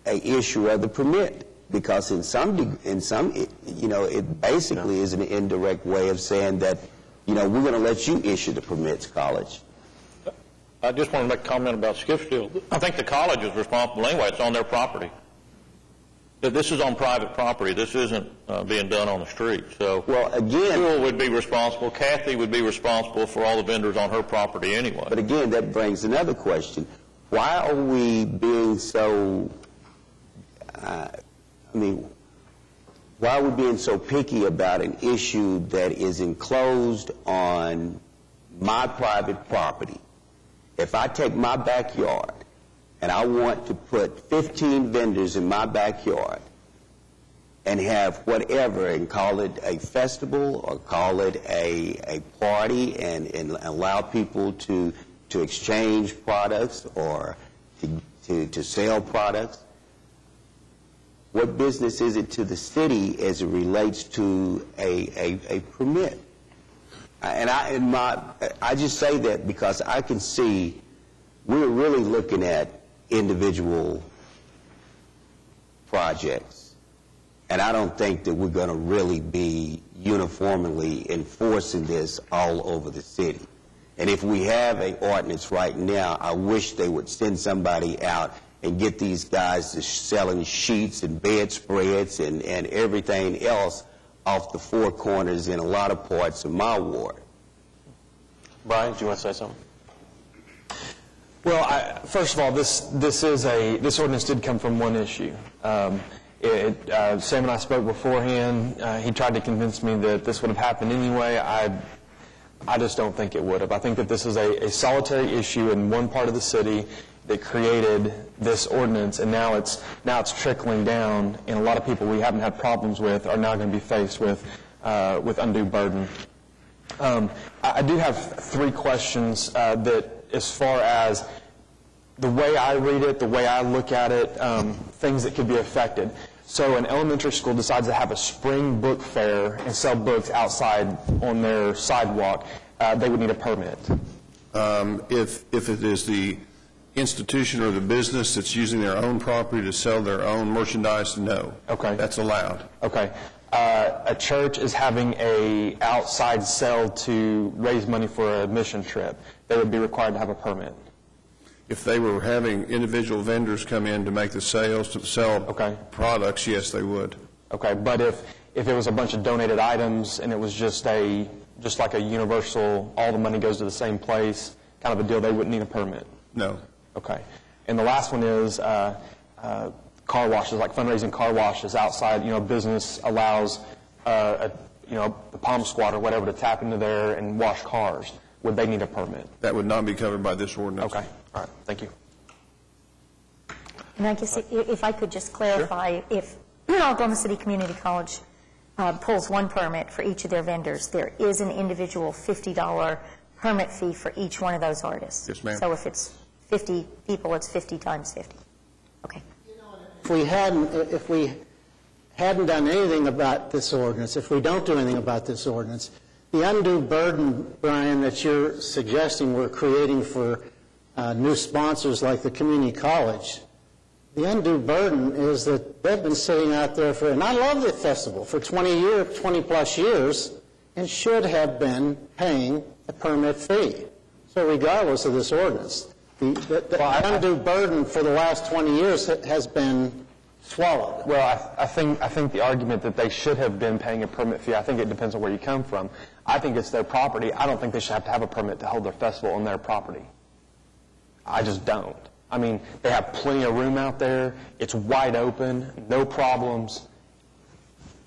issue of the permit, because in some, you know, it basically is an indirect way of saying that, you know, we're going to let you issue the permits, college. I just want to make a comment about Skipsfield. I think the college is responsible anyway. It's on their property. This is on private property. This isn't being done on the street. So, well, again, school would be responsible. Kathy would be responsible for all the vendors on her property anyway. But again, that brings another question. Why are we being so, why are we being so picky about an issue that is enclosed on my private property? If I take my backyard and I want to put 15 vendors in my backyard and have whatever and call it a festival or call it a party and allow people to exchange products or to sell products, what business is it to the city as it relates to a permit? And I just say that because I can see we're really looking at individual projects. And I don't think that we're going to really be uniformly enforcing this all over the city. And if we have an ordinance right now, I wish they would send somebody out and get these guys to selling sheets and bedspreads and everything else off the four corners in a lot of parts of my ward. Brian, do you want to say something? Well, first of all, this ordinance did come from one issue. Sam and I spoke beforehand. He tried to convince me that this would have happened anyway. I just don't think it would have. I think that this is a solitary issue in one part of the city that created this ordinance, and now it's trickling down, and a lot of people we haven't had problems with are now going to be faced with undue burden. I do have three questions that, as far as the way I read it, the way I look at it, things that could be affected. So an elementary school decides to have a spring book fair and sell books outside on their sidewalk. They would need a permit. If it is the institution or the business that's using their own property to sell their own merchandise, no. Okay. That's allowed. Okay. A church is having a outside sale to raise money for a mission trip. They would be required to have a permit. If they were having individual vendors come in to make the sales, to sell products, yes, they would. Okay, but if it was a bunch of donated items and it was just like a universal, all the money goes to the same place kind of a deal, they wouldn't need a permit? No. Okay. And the last one is car washes, like fundraising car washes outside. Business allows the Palm Squad or whatever to tap into there and wash cars. Would they need a permit? That would not be covered by this ordinance. Okay. All right. Thank you. And I guess if I could just clarify, if Oklahoma City Community College pulls one permit for each of their vendors, there is an individual $50 permit fee for each one of those artists. Yes, ma'am. So if it's 50 people, it's 50 times 50. Okay. If we hadn't done anything about this ordinance, if we don't do anything about this ordinance, the undue burden, Brian, that you're suggesting we're creating for new sponsors like the community college, the undue burden is that they've been sitting out there for, and I love the festival, for 20 plus years, and should have been paying a permit fee. So regardless of this ordinance, the undue burden for the last 20 years has been swallowed. Well, I think the argument that they should have been paying a permit fee, I think it depends on where you come from. I think it's their property. I don't think they should have to have a permit to hold their festival on their property. I just don't. I mean, they have plenty of room out there. It's wide open, no problems.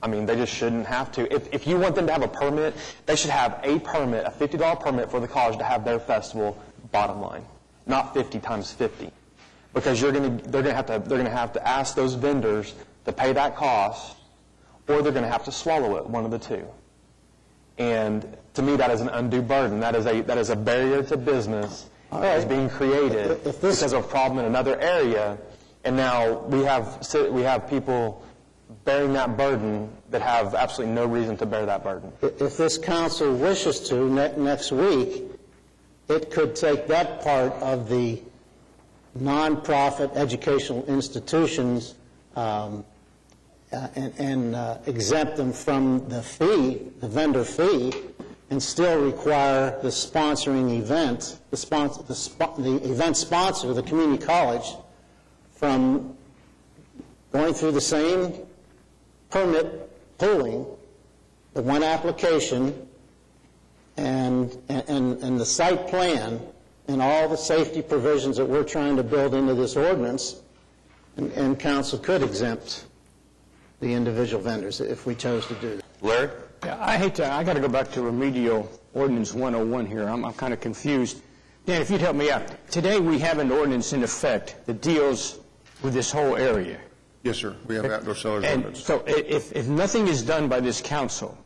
I mean, they just shouldn't have to. If you want them to have a permit, they should have a permit, a $50 permit for the college to have their festival, bottom line, not 50 times 50. Because they're going to have to ask those vendors to pay that cost, or they're going to have to swallow it, one of the two. And to me, that is an undue burden. That is a barrier to business that is being created because of a problem in another area, and now we have people bearing that burden that have absolutely no reason to bear that burden. If this council wishes to, next week, it could take that part of the nonprofit educational institutions and exempt them from the fee, the vendor fee, and still require the sponsoring event, the event sponsor, the community college, from going through the same permit pulling, the one application, and the site plan, and all the safety provisions that we're trying to build into this ordinance, and council could exempt the individual vendors if we chose to do that. Larry? Yeah, I got to go back to remedial ordinance 101 here. I'm kind of confused. Dan, if you'd help me out. Today we have an ordinance in effect that deals with this whole area. Yes, sir. We have outdoor sellers ordinance. So if nothing is done by this council,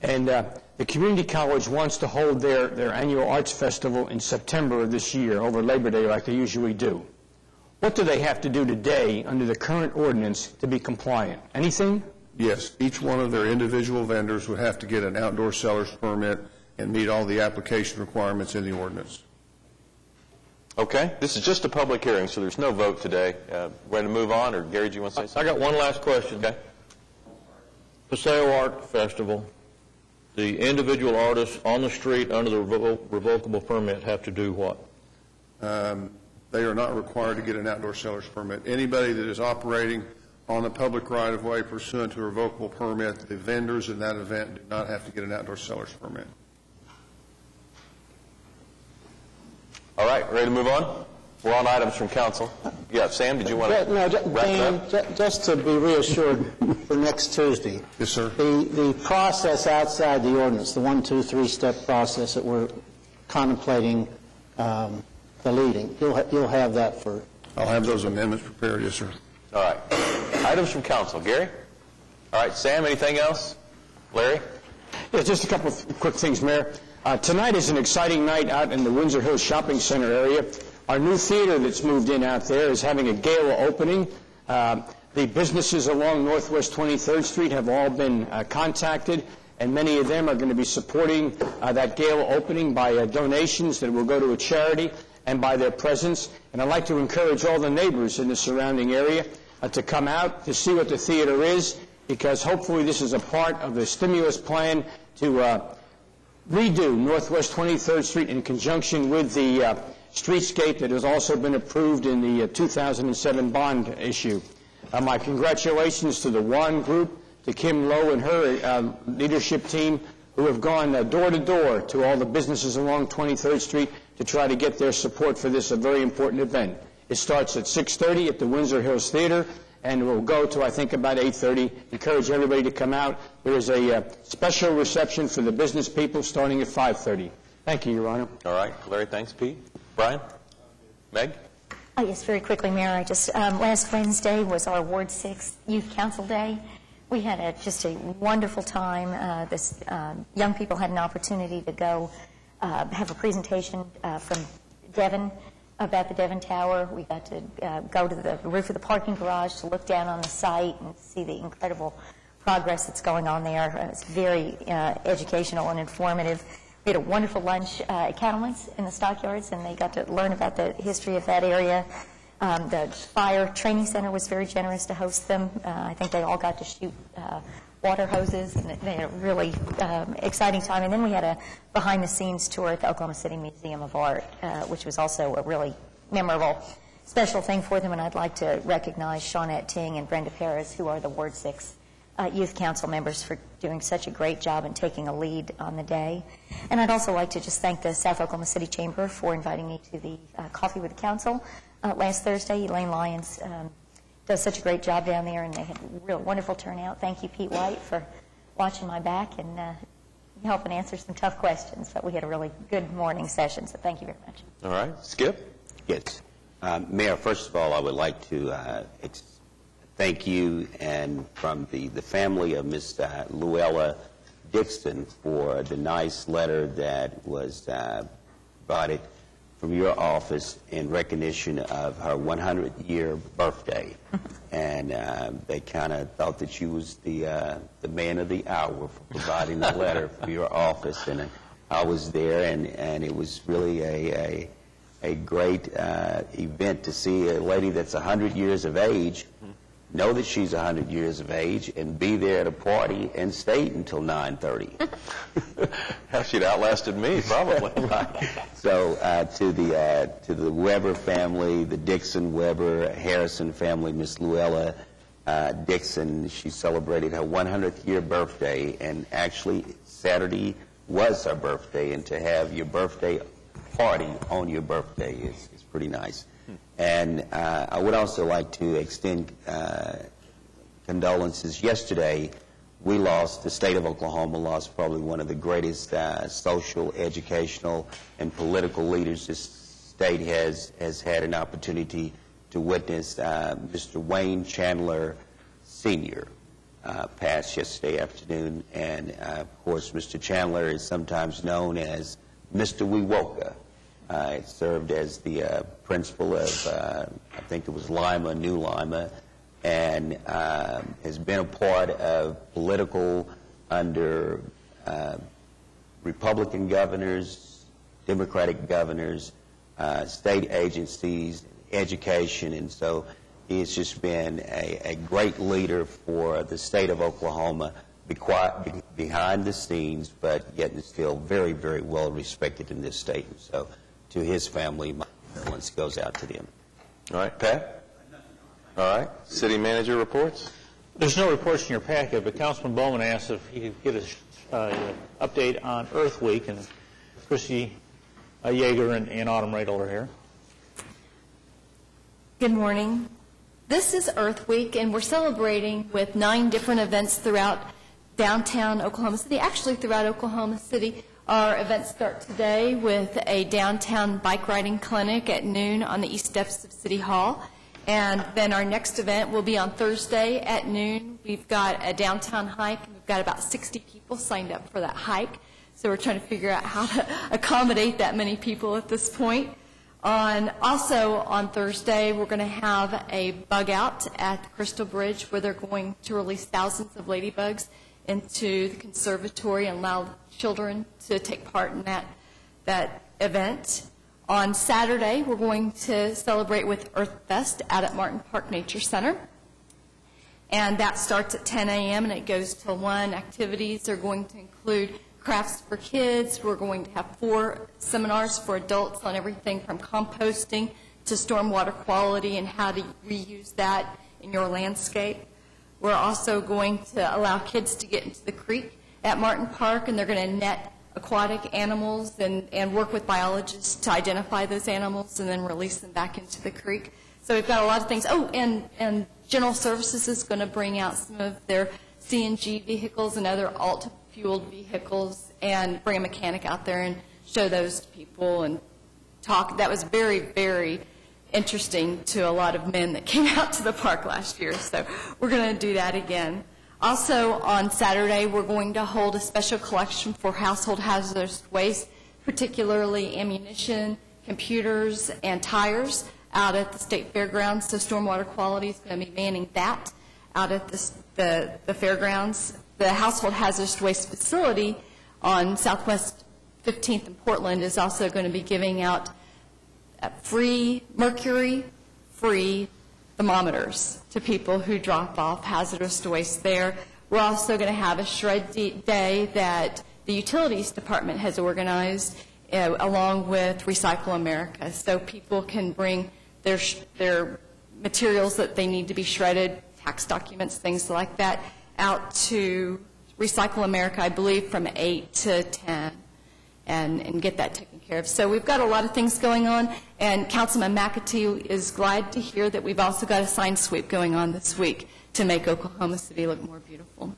and the community college wants to hold their annual arts festival in September of this year, over Labor Day like they usually do, what do they have to do today under the current ordinance to be compliant? Anything? Yes. Each one of their individual vendors would have to get an outdoor seller's permit and meet all the application requirements in the ordinance. Okay. This is just a public hearing, so there's no vote today. We're going to move on, or Gary, do you want to say something? I got one last question. Okay. Paseo Art Festival, the individual artists on the street under the revocable permit have to do what? They are not required to get an outdoor seller's permit. Anybody that is operating on the public right-of-way pursuant to a revocable permit, the vendors in that event do not have to get an outdoor seller's permit. All right, ready to move on? We're on items from council. Yeah, Sam, did you want to wrap it up? Just to be reassured for next Tuesday. Yes, sir. The process outside the ordinance, the 1, 2, 3-step process that we're contemplating deleting, you'll have that for... I'll have those amendments prepared, yes, sir. All right. Items from council. Gary? All right, Sam, anything else? Larry? Yeah, just a couple of quick things, Mayor. Tonight is an exciting night out in the Windsor Hills Shopping Center area. Our new theater that's moved in out there is having a gala opening. The businesses along Northwest 23rd Street have all been contacted, and many of them are going to be supporting that gala opening by donations that will go to a charity and by their presence. And I'd like to encourage all the neighbors in the surrounding area to come out to see what the theater is, because hopefully this is a part of the stimulus plan to redo Northwest 23rd Street in conjunction with the streetscape that has also been approved in the 2007 bond issue. My congratulations to the WAN Group, to Kim Lowe and her leadership team, who have gone door to door to all the businesses along 23rd Street to try to get their support for this very important event. It starts at 6:30 at the Windsor Hills Theater, and will go to, I think, about 8:30. Encourage everybody to come out. There is a special reception for the business people starting at 5:30. Thank you, Your Honor. All right. Larry, thanks. Pete? Brian? Meg? Oh, yes, very quickly, Mayor. I just last Wednesday was our Ward 6 Youth Council Day. We had just a wonderful time. Young people had an opportunity to go have a presentation from Devon about the Devon Tower. We got to go to the roof of the parking garage to look down on the site and see the incredible progress that's going on there. It's very educational and informative. We had a wonderful lunch at Cattleman's in the stockyards, and they got to learn about the history of that area. The Fire Training Center was very generous to host them. I think they all got to shoot water hoses, and they had a really exciting time. And then we had a behind-the-scenes tour at the Oklahoma City Museum of Art, which was also a really memorable, special thing for them. And I'd like to recognize Shawnette Ting and Brenda Perez, who are the Ward 6 Youth Council members, for doing such a great job and taking a lead on the day. And I'd also like to just thank the South Oklahoma City Chamber for inviting me to the Coffee with the Council last Thursday. Elaine Lyons does such a great job down there, and they had a real wonderful turnout. Thank you, Pete White, for watching my back and helping answer some tough questions. But we had a really good morning session, so thank you very much. All right. Skip? Yes. Mayor, first of all, I would like to thank you and from the family of Ms. Luella Dixon for the nice letter that was provided from your office in recognition of her 100-year birthday. And they kind of thought that you was the man of the hour for providing the letter for your office. And I was there, and it was really a great event to see a lady that's 100 years of age know that she's 100 years of age and be there at a party and stay until 9:30. She'd outlasted me, probably. Right. So to the Weber family, the Dixon, Weber, Harrison family, Miss Luella Dixon, she celebrated her 100th year birthday, and actually Saturday was her birthday, and to have your birthday party on your birthday is pretty nice. And I would also like to extend condolences. Yesterday, the state of Oklahoma lost probably one of the greatest social, educational, and political leaders this state has had an opportunity to witness. Mr. Wayne Chandler Sr. Passed yesterday afternoon. And, of course, Mr. Chandler is sometimes known as Mr. Wewoka. Served as the principal of, I think it was Lima, New Lima, and has been a part of political under Republican governors, Democratic governors, state agencies, education, and so he has just been a great leader for the state of Oklahoma behind the scenes, but yet is still very, very well respected in this state. And so to his family, my condolence goes out to them. All right, Pat? All right, city manager reports? There's no reports in your packet, but Councilman Bowman asked if he could get an update on Earth Week, and Chrissy Yeager and Autumn Radel are here. Good morning. This is Earth Week, and we're celebrating with 9 different events throughout downtown Oklahoma City. Actually, throughout Oklahoma City, our events start today with a downtown bike riding clinic at noon on the east steps of City Hall. And then our next event will be on Thursday at noon. We've got a downtown hike, and we've got about 60 people signed up for that hike. So we're trying to figure out how to accommodate that many people at this point. Also on Thursday, we're going to have a bug out at the Crystal Bridge where they're going to release thousands of ladybugs into the conservatory and allow children to take part in that event. On Saturday, we're going to celebrate with Earth Fest out at Martin Park Nature Center. And that starts at 10 a.m. and it goes till 1. Activities are going to include crafts for kids. We're going to have 4 seminars for adults on everything from composting to stormwater quality and how to reuse that in your landscape. We're also going to allow kids to get into the creek at Martin Park, and they're going to net aquatic animals and work with biologists to identify those animals and then release them back into the creek. So we've got a lot of things. Oh, and General Services is going to bring out some of their CNG vehicles and other alt-fueled vehicles and bring a mechanic out there and show those to people and talk. That was very, very interesting to a lot of men that came out to the park last year. So we're going to do that again. Also on Saturday, we're going to hold a special collection for household hazardous waste, particularly ammunition, computers, and tires out at the State Fairgrounds. So Stormwater Quality is going to be manning that out at the fairgrounds. The household hazardous waste facility on Southwest 15th and Portland is also going to be giving out free mercury-free thermometers to people who drop off hazardous waste there. We're also going to have a shred day that the Utilities Department has organized along with Recycle America. So people can bring their materials that they need to be shredded, tax documents, things like that, out to Recycle America, I believe, from 8 to 10 and get that taken care of. So we've got a lot of things going on, and Councilman McAtee is glad to hear that we've also got a sign sweep going on this week to make Oklahoma City look more beautiful.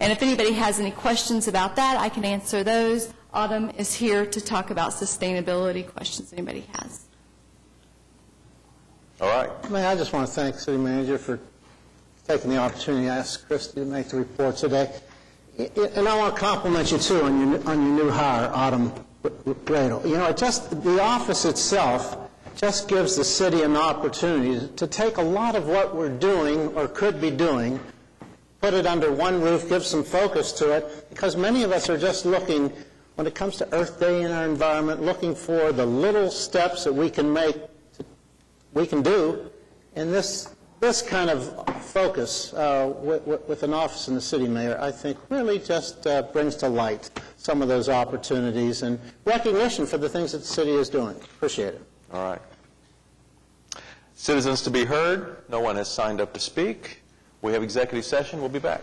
And if anybody has any questions about that, I can answer those. Autumn is here to talk about sustainability questions anybody has. All right. Man, I just want to thank the City Manager for taking the opportunity to ask Christy to make the report today. And I want to compliment you, too, on your new hire, Autumn Radel. You know, the office itself just gives the city an opportunity to take a lot of what we're doing or could be doing, put it under one roof, give some focus to it, because many of us are just looking, when it comes to Earth Day in our environment, looking for the little steps that we can do, and this kind of focus with an office in the city, Mayor, I think really just brings to light some of those opportunities and recognition for the things that the city is doing. Appreciate it. All right. Citizens to be heard. No one has signed up to speak. We have executive session. We'll be back.